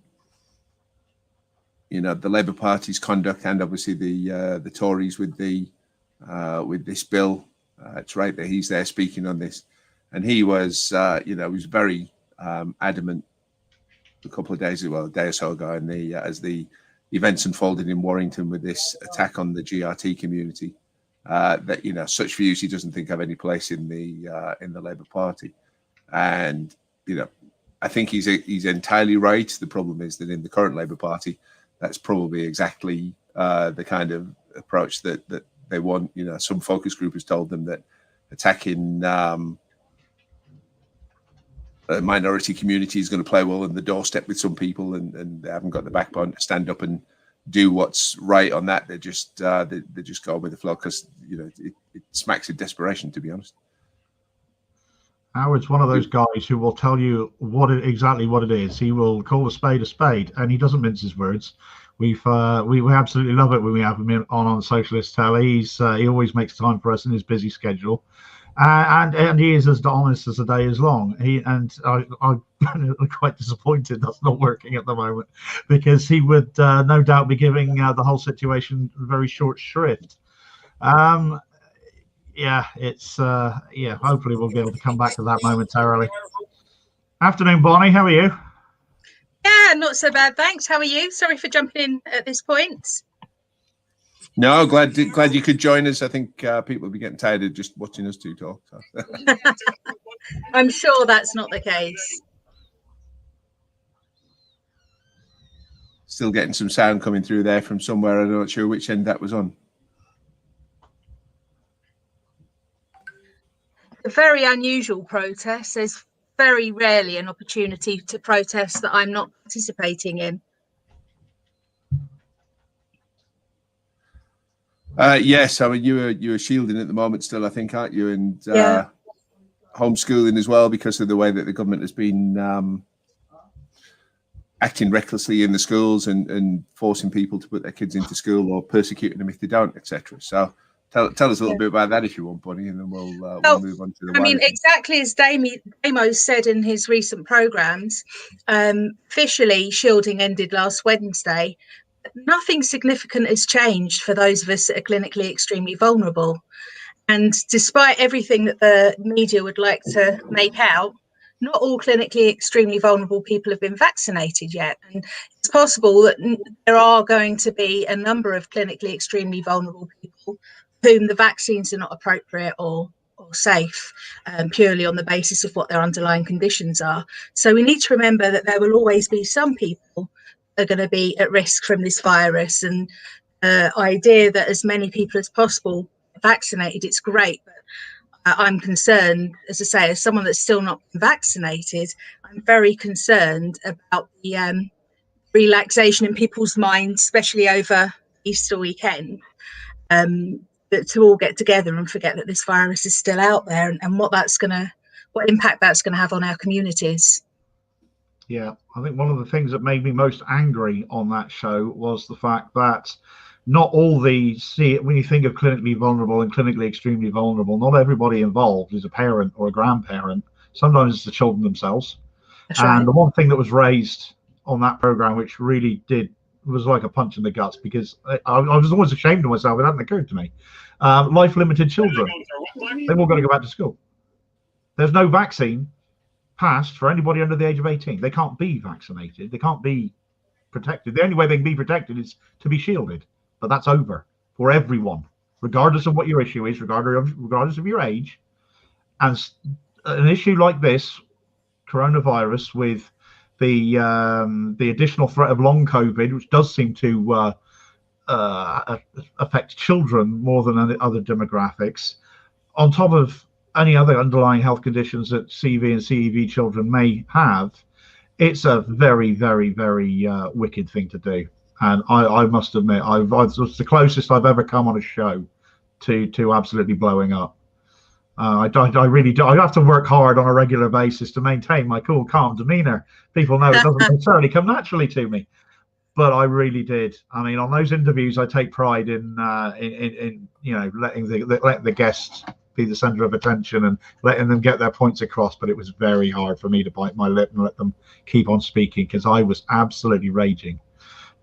Labour Party's conduct, and obviously the Tories with this bill. It's right that he's there speaking on this, and he was was very adamant a couple of days ago, a day or so ago, as the events unfolded in Warrington with this attack on the GRT community, that such views he doesn't think have any place in the Labour Party. And I think he's entirely right. The problem is that in the current Labour Party, that's probably exactly the kind of approach that they want. You know, some focus group has told them that attacking a minority community is going to play well in the doorstep with some people, and they haven't got the backbone to stand up and do what's right on that. They just go with the flow because, you know, it smacks of desperation, to be honest. Howard's one of those guys who will tell you exactly what it is. He will call a spade, and he doesn't mince his words. We absolutely love it when we have him on Socialist Telly. He always makes time for us in his busy schedule, and he is as honest as the day is long. I'm quite disappointed that's not working at the moment, because he would no doubt be giving the whole situation very short shrift. Yeah, it's hopefully we'll be able to come back to that momentarily. Afternoon, Bonnie, how are you? Yeah, not so bad, thanks. How are you? Sorry for jumping in at this point. No, glad you could join us. I think people will be getting tired of just watching us two talk. So. I'm sure that's not the case. Still getting some sound coming through there from somewhere. I'm not sure which end that was on. A very unusual protest. There's very rarely an opportunity to protest that I'm not participating in. Yes, I mean you're shielding at the moment still, I think, aren't you? And homeschooling as well, because of the way that the government has been acting recklessly in the schools and forcing people to put their kids into school or persecuting them if they don't, etc. So tell us a little bit about that if you want, Bonnie, and then we'll move on to the. I mean, exactly as Damo said in his recent programmes, officially shielding ended last Wednesday. Nothing significant has changed for those of us that are clinically extremely vulnerable. And despite everything that the media would like to make out, not all clinically extremely vulnerable people have been vaccinated yet. And it's possible that there are going to be a number of clinically extremely vulnerable people whom the vaccines are not appropriate or safe, purely on the basis of what their underlying conditions are. So we need to remember that there will always be some people are going to be at risk from this virus, and the idea that as many people as possible vaccinated, it's great, but I'm concerned, as I say, as someone that's still not been vaccinated, I'm very concerned about the relaxation in people's minds, especially over Easter weekend, that to all get together and forget that this virus is still out there, and what impact that's going to have on our communities. Yeah, I think one of the things that made me most angry on that show was the fact that not all when you think of clinically vulnerable and clinically extremely vulnerable, not everybody involved is a parent or a grandparent. Sometimes it's the children themselves. That's right. And the one thing that was raised on that program, which really was like a punch in the guts, because I was always ashamed of myself. It hadn't occurred to me. Life-limited children, they've all got to go back to school. There's no vaccine passed for anybody under the age of 18. They can't be vaccinated. They can't be protected. The only way they can be protected is to be shielded. But that's over for everyone, regardless of what your issue is, regardless of your age. And an issue like this, coronavirus, with the additional threat of long COVID, which does seem to affect children more than other demographics, on top of any other underlying health conditions that CV and CEV children may have, it's a very, very, very wicked thing to do. And I must admit, it's the closest I've ever come on a show to absolutely blowing up. I really do. I have to work hard on a regular basis to maintain my cool, calm demeanor. People know it doesn't necessarily come naturally to me, but I really did. I mean, on those interviews, I take pride in letting the guests be the center of attention and letting them get their points across. But it was very hard for me to bite my lip and let them keep on speaking, because I was absolutely raging.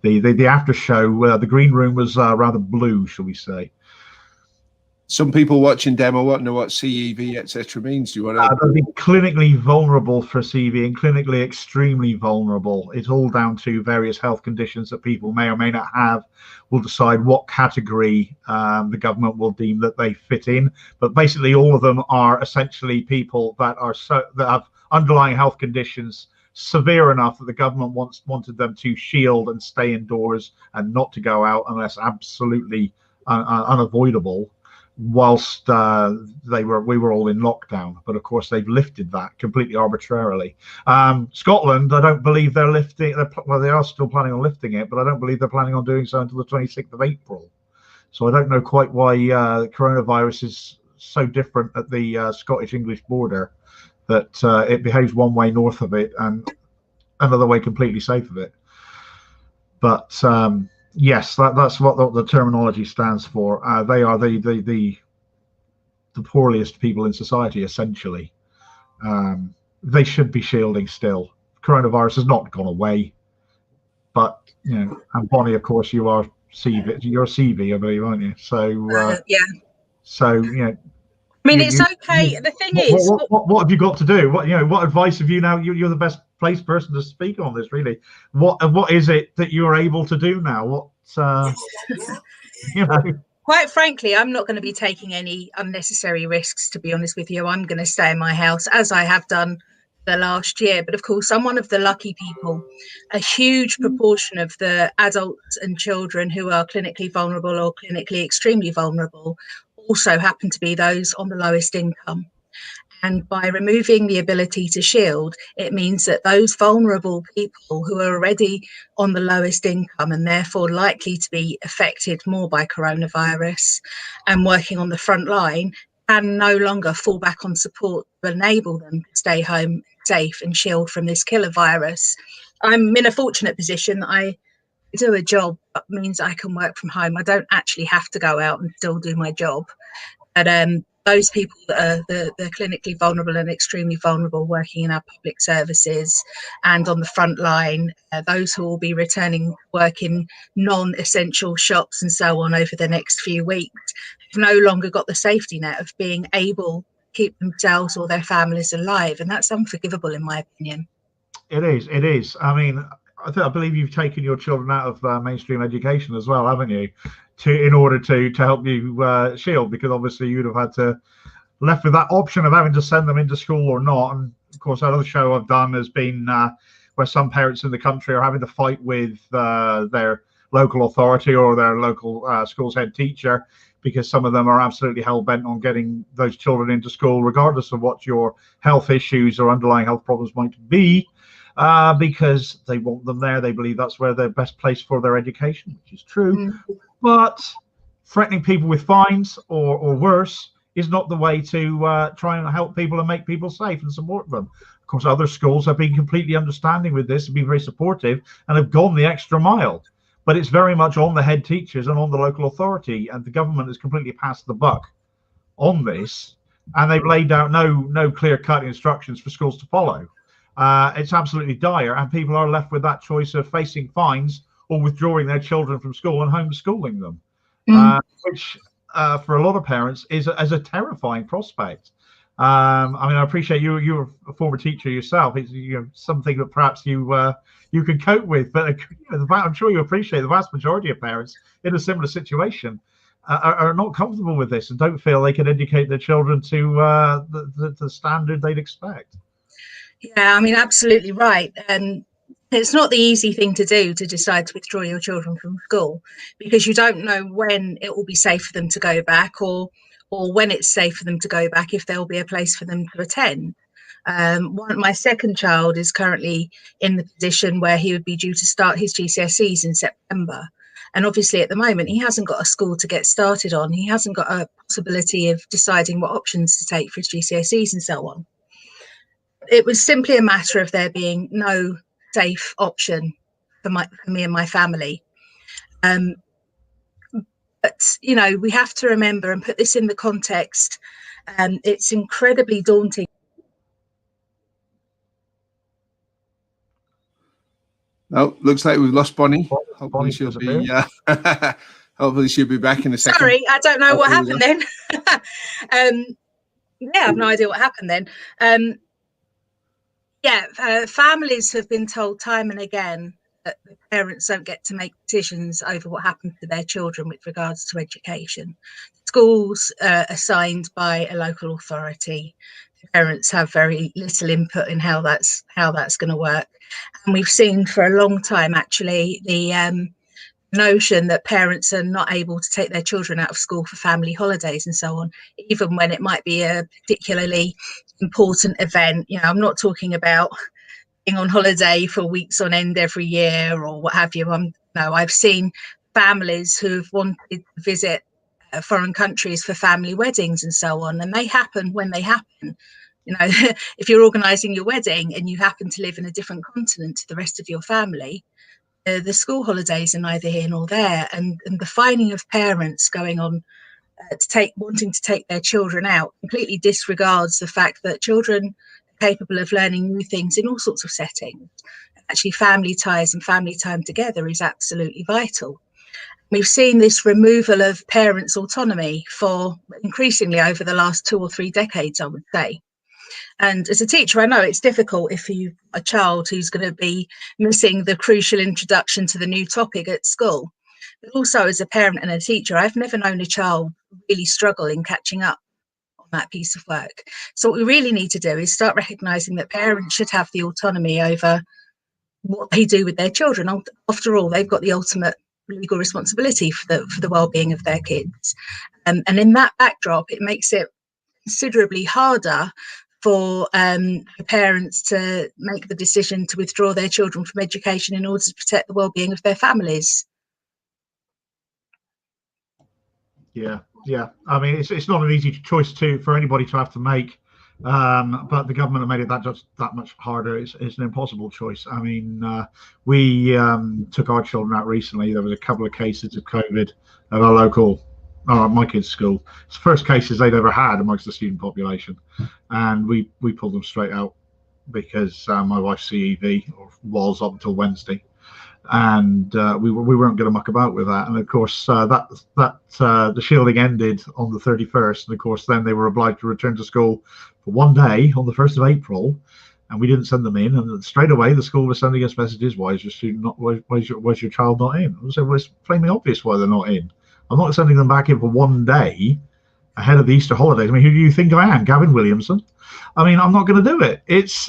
The after show, the green room was rather blue, shall we say. Some people watching demo want to know what CEV, etc. means. Do you want to? They'll be clinically vulnerable for CEV and clinically extremely vulnerable. It's all down to various health conditions that people may or may not have. We'll decide what category the government will deem that they fit in. But basically, all of them are essentially people that have underlying health conditions severe enough that the government wanted them to shield and stay indoors and not to go out unless absolutely unavoidable, whilst we were all in lockdown. But of course, they've lifted that completely arbitrarily. Scotland, I don't believe they're lifting. Well, they are still planning on lifting it, but I don't believe they're planning on doing so until the 26th of April. So I don't know quite why coronavirus is so different at the Scottish-English border, that it behaves one way north of it and another way completely south of it. But yes, that's what the terminology stands for. They are the poorest people in society, essentially. They should be shielding still. Coronavirus has not gone away, but and Bonnie, of course, you are CV. You're CV, I believe, aren't you? So yeah. So I mean, it's okay. The thing is, what have you got to do? What advice have you now? You're the best placed person to speak on this, really. What is it that you're able to do now? What Quite frankly, I'm not going to be taking any unnecessary risks, to be honest with you. I'm going to stay in my house, as I have done the last year. But of course, I'm one of the lucky people. A huge proportion of the adults and children who are clinically vulnerable or clinically extremely vulnerable also happen to be those on the lowest income. And by removing the ability to shield, it means that those vulnerable people who are already on the lowest income and therefore likely to be affected more by coronavirus and working on the front line can no longer fall back on support to enable them to stay home safe and shield from this killer virus. I'm in a fortunate position. I do a job that means I can work from home. I don't actually have to go out and still do my job. But those people that are the clinically vulnerable and extremely vulnerable, working in our public services and on the front line, those who will be returning work in non-essential shops and so on over the next few weeks, have no longer got the safety net of being able to keep themselves or their families alive. And that's unforgivable, in my opinion. It is. I mean, I believe you've taken your children out of mainstream education as well, haven't you? In order to help you shield, because obviously you'd have had to left with that option of having to send them into school or not. And of course, that other show I've done has been where some parents in the country are having to fight with their local authority or their local school's head teacher, because some of them are absolutely hell-bent on getting those children into school, regardless of what your health issues or underlying health problems might be. Because they want them there. They believe that's where they're best placed for their education, which is true. But threatening people with fines or worse is not the way to try and help people and make people safe and support them. Of course, other schools have been completely understanding with this and been very supportive and have gone the extra mile. But it's very much on the head teachers and on the local authority, and the government has completely passed the buck on this, and they've laid out no clear-cut instructions for schools to follow. It's absolutely dire, and people are left with that choice of facing fines or withdrawing their children from school and homeschooling them, which for a lot of parents is a terrifying prospect. I mean, I appreciate you're a former teacher yourself. It's something that perhaps you can cope with, but I'm sure you appreciate the vast majority of parents in a similar situation are not comfortable with this and don't feel they can educate their children to the standard they'd expect. Yeah, I mean, absolutely right. And it's not the easy thing to do, to decide to withdraw your children from school, because you don't know when it will be safe for them to go back, or when it's safe for them to go back, if there'll be a place for them to attend. My second child is currently in the position where he would be due to start his GCSEs in September. And obviously at the moment, he hasn't got a school to get started on. He hasn't got a possibility of deciding what options to take for his GCSEs and so on. It was simply a matter of there being no safe option for me and my family. But, we have to remember and put this in the context. It's incredibly daunting. Oh, looks like we've lost Bonnie. Hopefully she'll be hopefully she'll be back in a second. Sorry, I don't know what happened then. I have no idea what happened then. Families have been told time and again that the parents don't get to make decisions over what happens to their children with regards to education. Schools are assigned by a local authority. parents have very little input in how that's going to work. And we've seen for a long time, actually, the notion that parents are not able to take their children out of school for family holidays and so on, even when it might be a particularly important event. You know, I'm not talking about being on holiday for weeks on end every year or what have you. No, I've seen families who've wanted to visit foreign countries for family weddings and so on, and they happen when they happen. You know, if you're organising your wedding and you happen to live in a different continent to the rest of your family, the school holidays are neither here nor there, and the finding of parents going on wanting to take their children out completely disregards the fact that children are capable of learning new things in all sorts of settings. Actually, family ties and family time together is absolutely vital. We've seen this removal of parents' autonomy for increasingly over the last 2 or 3 decades, I would say. And as a teacher, I know it's difficult if you've a child who's going to be missing the crucial introduction to the new topic at school. But also as a parent and a teacher, I've never known a child really struggle in catching up on that piece of work. So what we really need to do is start recognising that parents should have the autonomy over what they do with their children. After all, they've got the ultimate legal responsibility for the well-being of their kids. And in that backdrop, it makes it considerably harder for parents to make the decision to withdraw their children from education in order to protect the well-being of their families. Yeah. I mean, it's not an easy choice for anybody to have to make, but the government have made it that much harder. It's an impossible choice. I mean, we took our children out recently. There was a couple of cases of COVID at our local, my kids' school. It's the first cases they'd ever had amongst the student population, and we pulled them straight out because my wife's CEV was up until Wednesday. And we weren't going to muck about with that. And of course, the shielding ended on the 31st, and of course, then they were obliged to return to school for 1 day on the 1st of April, and we didn't send them in. And straight away, the school was sending us messages: "Why is your student not? Why's your child not in?" I said, "Well, it's plainly obvious why they're not in. I'm not sending them back in for 1 day ahead of the Easter holidays. I mean, who do you think I am, Gavin Williamson? I mean, I'm not going to do it. It's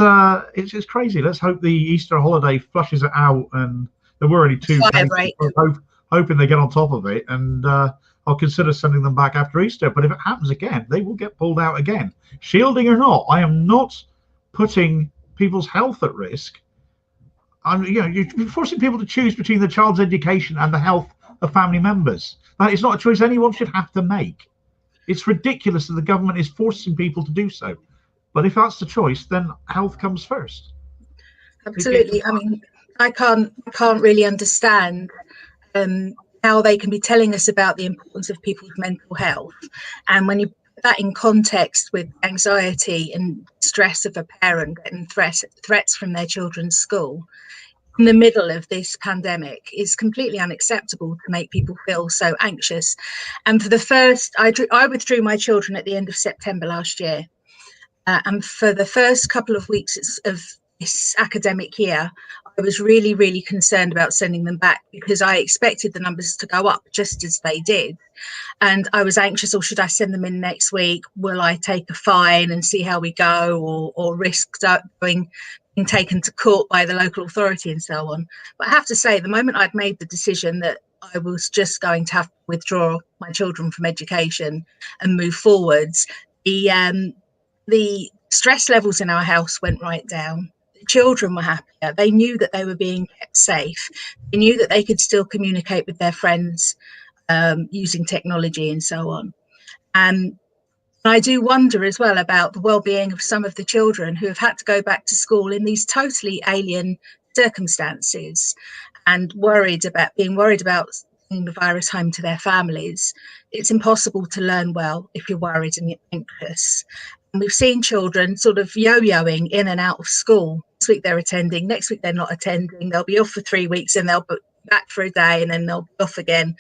just crazy. Let's hope the Easter holiday flushes it out." And there were only 2 cases, hoping they get on top of it, and I'll consider sending them back after Easter. But if it happens again, they will get pulled out again. Shielding or not, I am not putting people's health at risk. You're forcing people to choose between the child's education and the health of family members. That is not a choice anyone should have to make. It's ridiculous that the government is forcing people to do so. But if that's the choice, then health comes first. Absolutely. I mean, I can't really understand how they can be telling us about the importance of people's mental health, and when you put that in context with anxiety and stress of a parent getting threats from their children's school in the middle of this pandemic is completely unacceptable to make people feel so anxious. And for the first, I withdrew my children at the end of September last year, and for the first couple of weeks of this academic year, I was really, really concerned about sending them back because I expected the numbers to go up just as they did. And I was anxious, or should I send them in next week? Will I take a fine and see how we go, or risk being taken to court by the local authority and so on? But I have to say, the moment I'd made the decision that I was just going to have to withdraw my children from education and move forwards, the stress levels in our house went right down. Children were happier. They knew that they were being kept safe. They knew that they could still communicate with their friends using technology and so on. And I do wonder as well about the well-being of some of the children who have had to go back to school in these totally alien circumstances and being worried about bringing the virus home to their families. It's impossible to learn well if you're worried and you're anxious. And we've seen children sort of yo-yoing in and out of school. This week they're attending, next week they're not attending. They'll be off for 3 weeks and they'll be back for a day and then they'll be off again.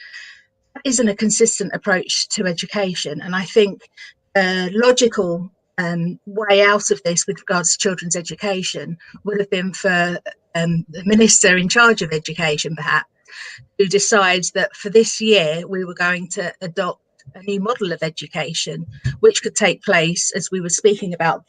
That isn't a consistent approach to education. And I think a logical way out of this with regards to children's education would have been for the minister in charge of education, perhaps, who decides that for this year we were going to adopt a new model of education, which could take place, as we were speaking about,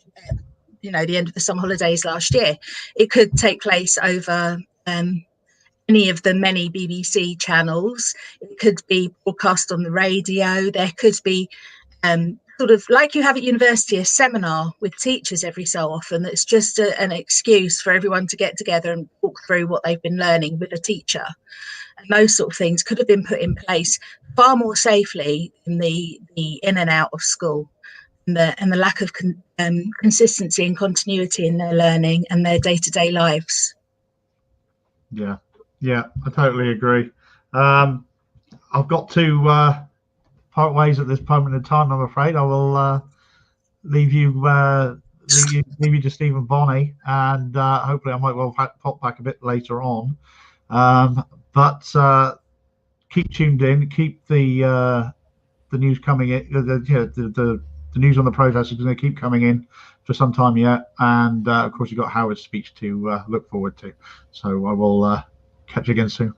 the end of the summer holidays last year. It could take place over any of the many BBC channels. It could be broadcast on the radio. There could be sort of like you have at university, a seminar with teachers every so often. That's just an excuse for everyone to get together and walk through what they've been learning with a teacher. And those sort of things could have been put in place far more safely than the in and out of school. And the lack of consistency and continuity in their learning and their day-to-day lives. Yeah, I totally agree. I've got to part ways at this moment in time, I'm afraid. I will leave you to Stephen Bonney, and hopefully I might well pop back a bit later on. But keep tuned in, keep the news coming in, the news on the protest is going to keep coming in for some time yet, and of course you've got Howard's speech to look forward to. So I will catch you again soon.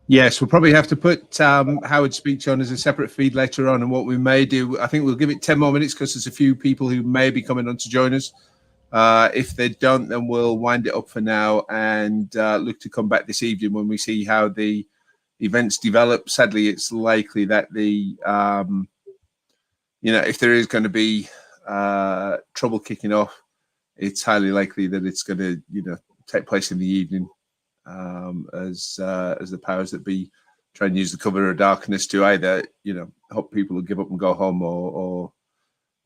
Yes, we'll probably have to put Howard's speech on as a separate feed later on, and what we may do, I think we'll give it 10 more minutes because there's a few people who may be coming on to join us. If they don't, then we'll wind it up for now and look to come back this evening when we see how the events develop. Sadly, it's likely that the if there is going to be trouble kicking off, it's highly likely that it's going to take place in the evening, as the powers that be try and use the cover of darkness to either help people to give up and go home, or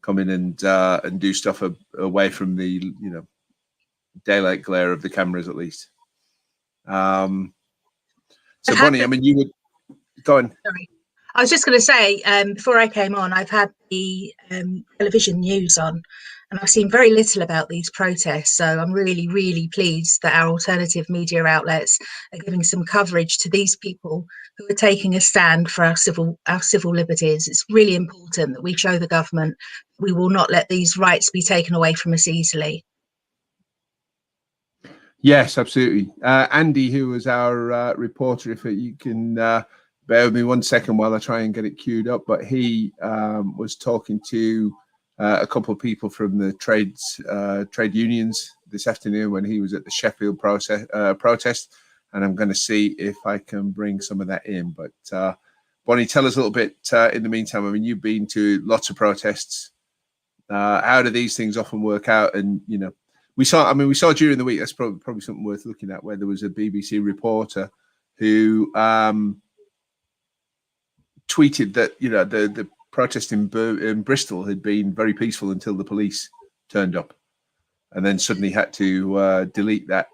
come in and do stuff away from the daylight glare of the cameras at least. So Bonnie, I mean, you would go on. Sorry. I was just going to say, before I came on, I've had the television news on, and I've seen very little about these protests. So I'm really, really pleased that our alternative media outlets are giving some coverage to these people who are taking a stand for our civil liberties. It's really important that we show the government we will not let these rights be taken away from us easily. Yes, absolutely. Andy, who was our reporter, if you can bear with me 1 second while I try and get it queued up, but he was talking to a couple of people from the trade unions this afternoon when he was at the Sheffield protest, and I'm going to see if I can bring some of that in. But Bonnie, tell us a little bit in the meantime. I mean, you've been to lots of protests. How do these things often work out? And we saw during the week, that's probably something worth looking at, where there was a BBC reporter who tweeted that the protest in Bristol had been very peaceful until the police turned up, and then suddenly had to delete that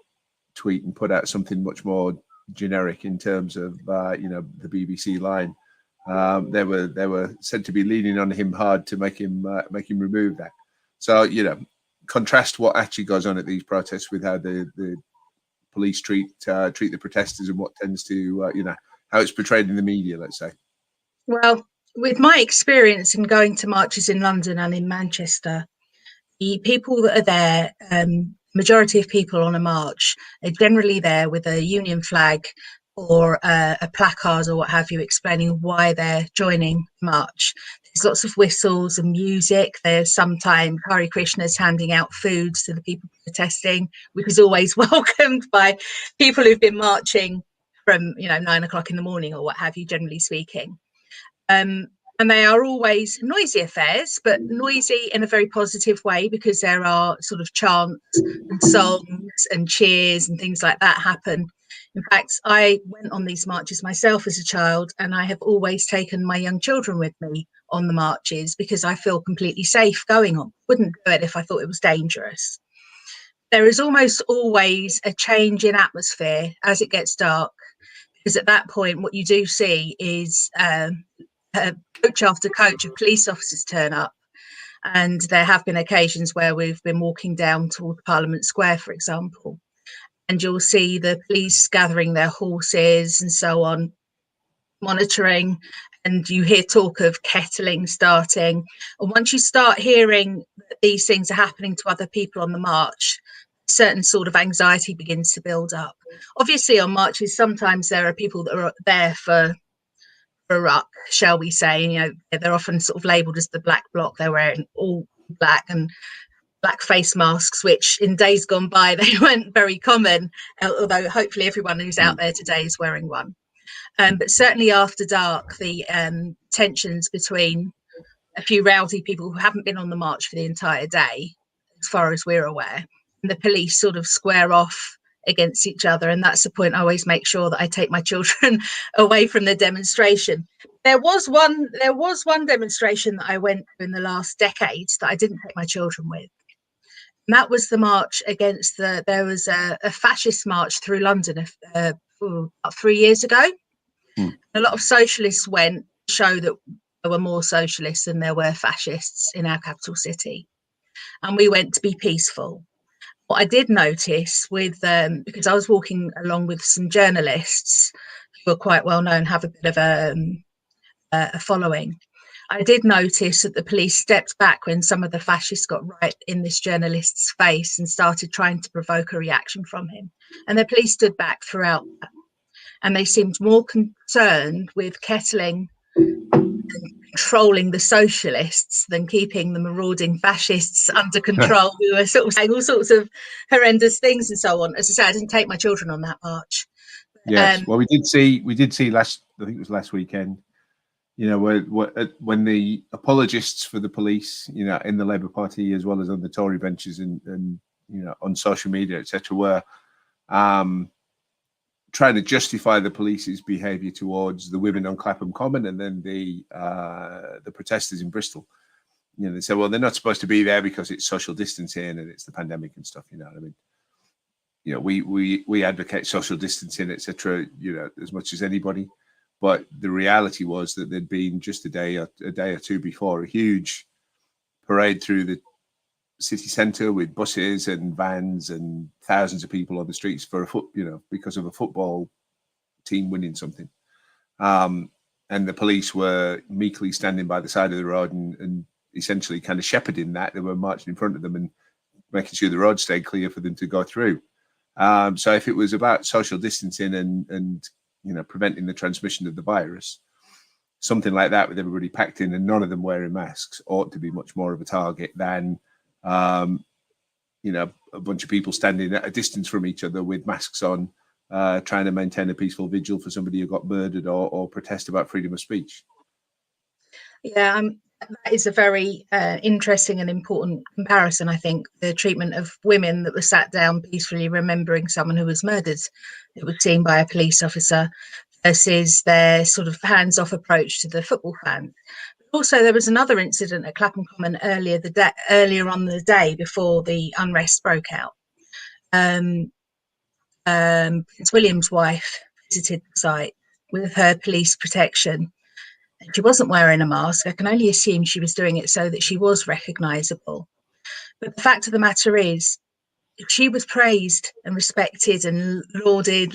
tweet and put out something much more generic in terms of the BBC line. They were said to be leaning on him hard to make him remove that. So contrast what actually goes on at these protests with how the police treat the protesters, and what tends to how it's portrayed in the media, let's say. Well, with my experience in going to marches in London and in Manchester, the people that are there, majority of people on a march are generally there with a union flag or a placard or what have you, explaining why they're joining the march. There's lots of whistles and music. There's sometimes Hare Krishnas handing out food to the people protesting, which is always welcomed by people who've been marching from 9 o'clock in the morning or what have you, generally speaking. And they are always noisy affairs, but noisy in a very positive way, because there are sort of chants and songs and cheers and things like that happen. In fact, I went on these marches myself as a child, and I have always taken my young children with me on the marches because I feel completely safe going on. Wouldn't do it if I thought it was dangerous. There is almost always a change in atmosphere as it gets dark, because at that point what you do see is coach after coach of police officers turn up, and there have been occasions where we've been walking down toward Parliament Square, for example, and you'll see the police gathering their horses and so on, monitoring, and you hear talk of kettling starting. And once you start hearing that these things are happening to other people on the march, a certain sort of anxiety begins to build up. Obviously on marches sometimes there are people that are there for a ruck, shall we say. You know, they're often sort of labelled as the black bloc. They're wearing all black and black face masks, which in days gone by they weren't very common, although hopefully everyone who's out there today is wearing one. But certainly after dark, the tensions between a few rowdy people who haven't been on the march for the entire day, as far as we're aware, and the police sort of square off against each other. And that's the point I always make sure that I take my children away from the demonstration. There was one demonstration that I went to in the last decade that I didn't take my children with. And that was the march against there was a fascist march through London about 3 years ago. A lot of socialists went to show that there were more socialists than there were fascists in our capital city. And we went to be peaceful. What I did notice with, because I was walking along with some journalists who are quite well known, have a bit of a following, I did notice that the police stepped back when some of the fascists got right in this journalist's face and started trying to provoke a reaction from him. And the police stood back throughout that. And they seemed more concerned with kettling and controlling the socialists than keeping the marauding fascists under control, who were sort of saying all sorts of horrendous things and so on. As I said, I didn't take my children on that march. Yes, well, we did see last, I think it was last weekend, you know, when the apologists for the police, you know, in the Labour Party as well as on the Tory benches and you know, on social media, etc., were trying to justify the police's behaviour towards the women on Clapham Common and then the protesters in Bristol. You know, they said, well, they're not supposed to be there because it's social distancing and it's the pandemic and stuff. You know what I mean? You know, we advocate social distancing, etc., you know, as much as anybody. But the reality was that there'd been just a day or two before a huge parade through the city centre with buses and vans and thousands of people on the streets for because of a football team winning something. And the police were meekly standing by the side of the road and essentially kind of shepherding that. They were marching in front of them and making sure the road stayed clear for them to go through. So if it was about social distancing and you know, preventing the transmission of the virus, something like that with everybody packed in and none of them wearing masks ought to be much more of a target than you know, a bunch of people standing at a distance from each other with masks on, trying to maintain a peaceful vigil for somebody who got murdered or protest about freedom of speech. Yeah, that is a very interesting and important comparison, I think, the treatment of women that were sat down peacefully remembering someone who was murdered, it was seen by a police officer, versus their sort of hands-off approach to the football fans. Also, there was another incident at Clapham Common earlier on the day before the unrest broke out. Prince William's wife visited the site with her police protection. She wasn't wearing a mask. I can only assume she was doing it so that she was recognisable. But the fact of the matter is, she was praised and respected and lauded,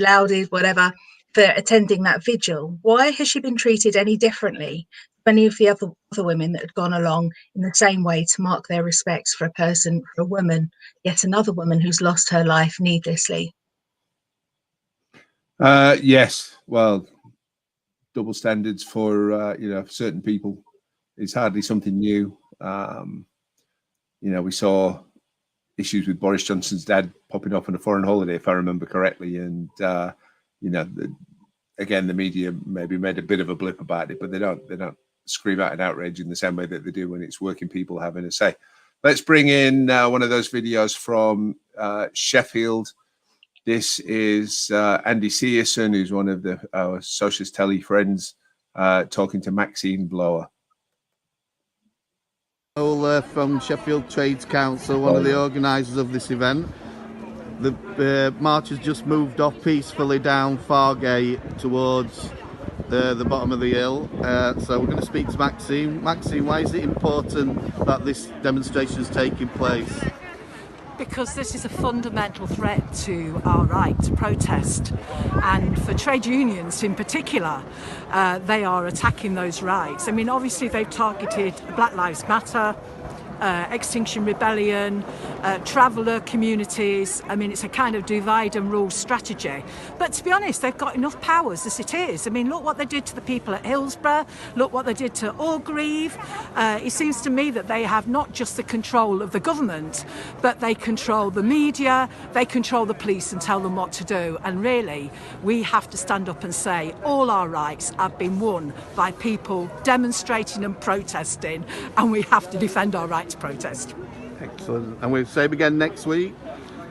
whatever, for attending that vigil. Why has she been treated any differently to any of the other women that had gone along in the same way to mark their respects for a woman, yet another woman who's lost her life needlessly? Yes, well, double standards for you know, certain people is hardly something new. You know, we saw issues with Boris Johnson's dad popping up on a foreign holiday, if I remember correctly, and you know, again, the media maybe made a bit of a blip about it, but they don't scream out an outrage in the same way that they do when it's working people having a say. Let's bring in one of those videos from Sheffield. This is Andy Searson, who's one of our Socialist Telly friends, talking to Maxine Blower. From Sheffield Trades Council, one of the organisers of this event. The march has just moved off peacefully down Fargate towards the bottom of the hill. So we're going to speak to Maxine. Maxine, why is it important that this demonstration is taking place? Because this is a fundamental threat to our right to protest, and for trade unions in particular, they are attacking those rights. I mean, obviously they've targeted Black Lives Matter, Extinction Rebellion, traveller communities. I mean, it's a kind of divide and rule strategy. But to be honest, they've got enough powers as it is. I mean, look what they did to the people at Hillsborough, look what they did to Orgreave. It seems to me that they have not just the control of the government, but they control the media, they control the police and tell them what to do. And really, we have to stand up and say all our rights have been won by people demonstrating and protesting, and we have to defend our right to protest. Excellent. And we'll same again next week.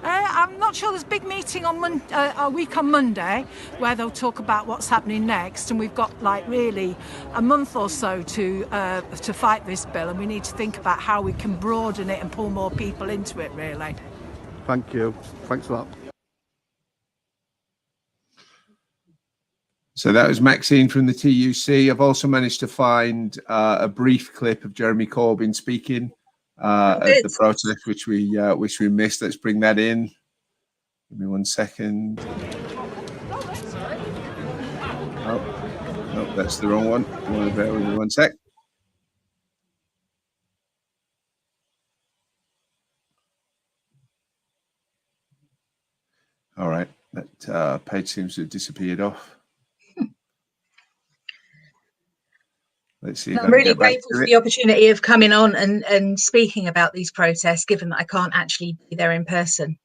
I'm not sure. There's a big meeting on a week on Monday where they'll talk about what's happening next, and we've got like really a month or so to fight this bill, and we need to think about how we can broaden it and pull more people into it, really. Thank you. Thanks a lot. So that was Maxine from the TUC. I've also managed to find a brief clip of Jeremy Corbyn speaking at the protest, which we missed. Let's bring that in. Give me 1 second. Oh, that's the wrong one. Bear with me 1 sec. All right, that page seems to have disappeared off. Let's see. I'm really grateful for the opportunity of coming on and speaking about these protests, given that I can't actually be there in person.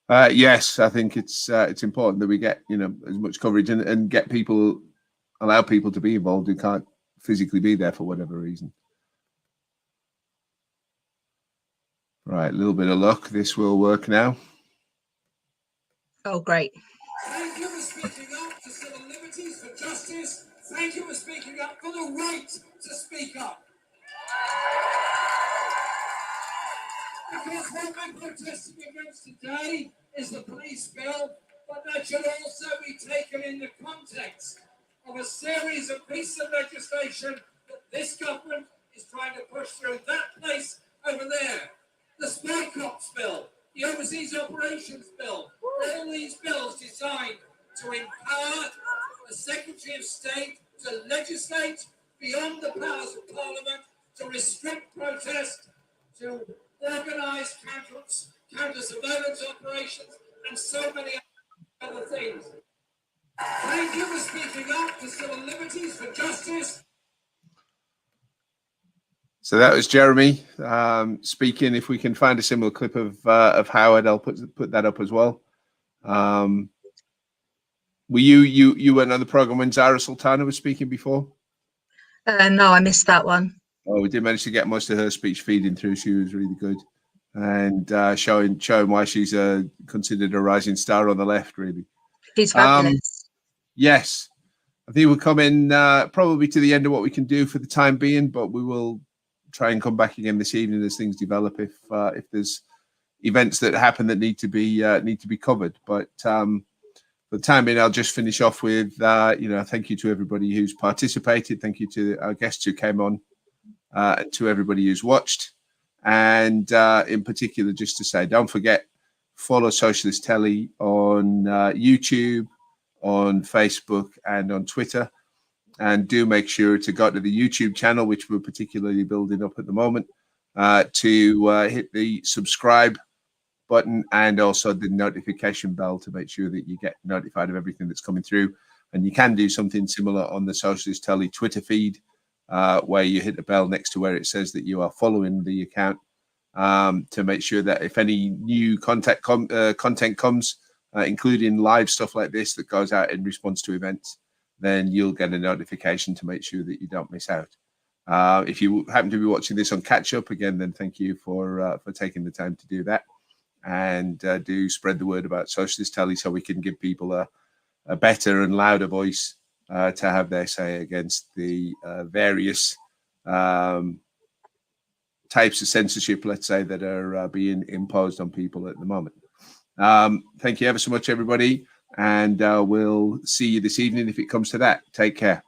Yes, I think it's important that we get as much coverage and get people, allow people to be involved who can't physically be there for whatever reason. Right, a little bit of luck. This will work now. Oh, great. Thank you for speaking up for civil liberties, for justice. Thank you for speaking up for the right to speak up. Because what we're protesting against today is the police bill, but that should also be taken in the context of a series of pieces of legislation that this government is trying to push through that place over there. The Spy Cops bill, the Overseas Operations bill, all these bills designed to empower the Secretary of State to legislate beyond the powers of Parliament, to restrict protest, to organise counter-surveillance operations, and so many other things. Thank you for speaking up for civil liberties, for justice. So that was Jeremy speaking. If we can find a similar clip of Howard, I'll put that up as well. Were you went on the program when Zara Sultana was speaking before? No, I missed that one. Oh, we did manage to get most of her speech feeding through. She was really good, and showing why she's considered a rising star on the left. Really, she's fabulous. Yes, I think we'll come in probably to the end of what we can do for the time being, but we will try and come back again this evening as things develop. If there's events that happen that need to be covered, but. For the time being, I'll just finish off with, thank you to everybody who's participated. Thank you to our guests who came on, and to everybody who's watched. And in particular, just to say, don't forget, follow Socialist Telly on YouTube, on Facebook, and on Twitter. And do make sure to go to the YouTube channel, which we're particularly building up at the moment, to hit the subscribe button and also the notification bell to make sure that you get notified of everything that's coming through. And you can do something similar on the Socialist Telly Twitter feed, where you hit the bell next to where it says that you are following the account, to make sure that if any new content comes, including live stuff like this that goes out in response to events, then you'll get a notification to make sure that you don't miss out. If you happen to be watching this on catch up again, then thank you for taking the time to do that. And do spread the word about Socialist Telly so we can give people a better and louder voice to have their say against the various types of censorship, let's say, that are being imposed on people at the moment. Thank you ever so much, everybody. And we'll see you this evening if it comes to that. Take care.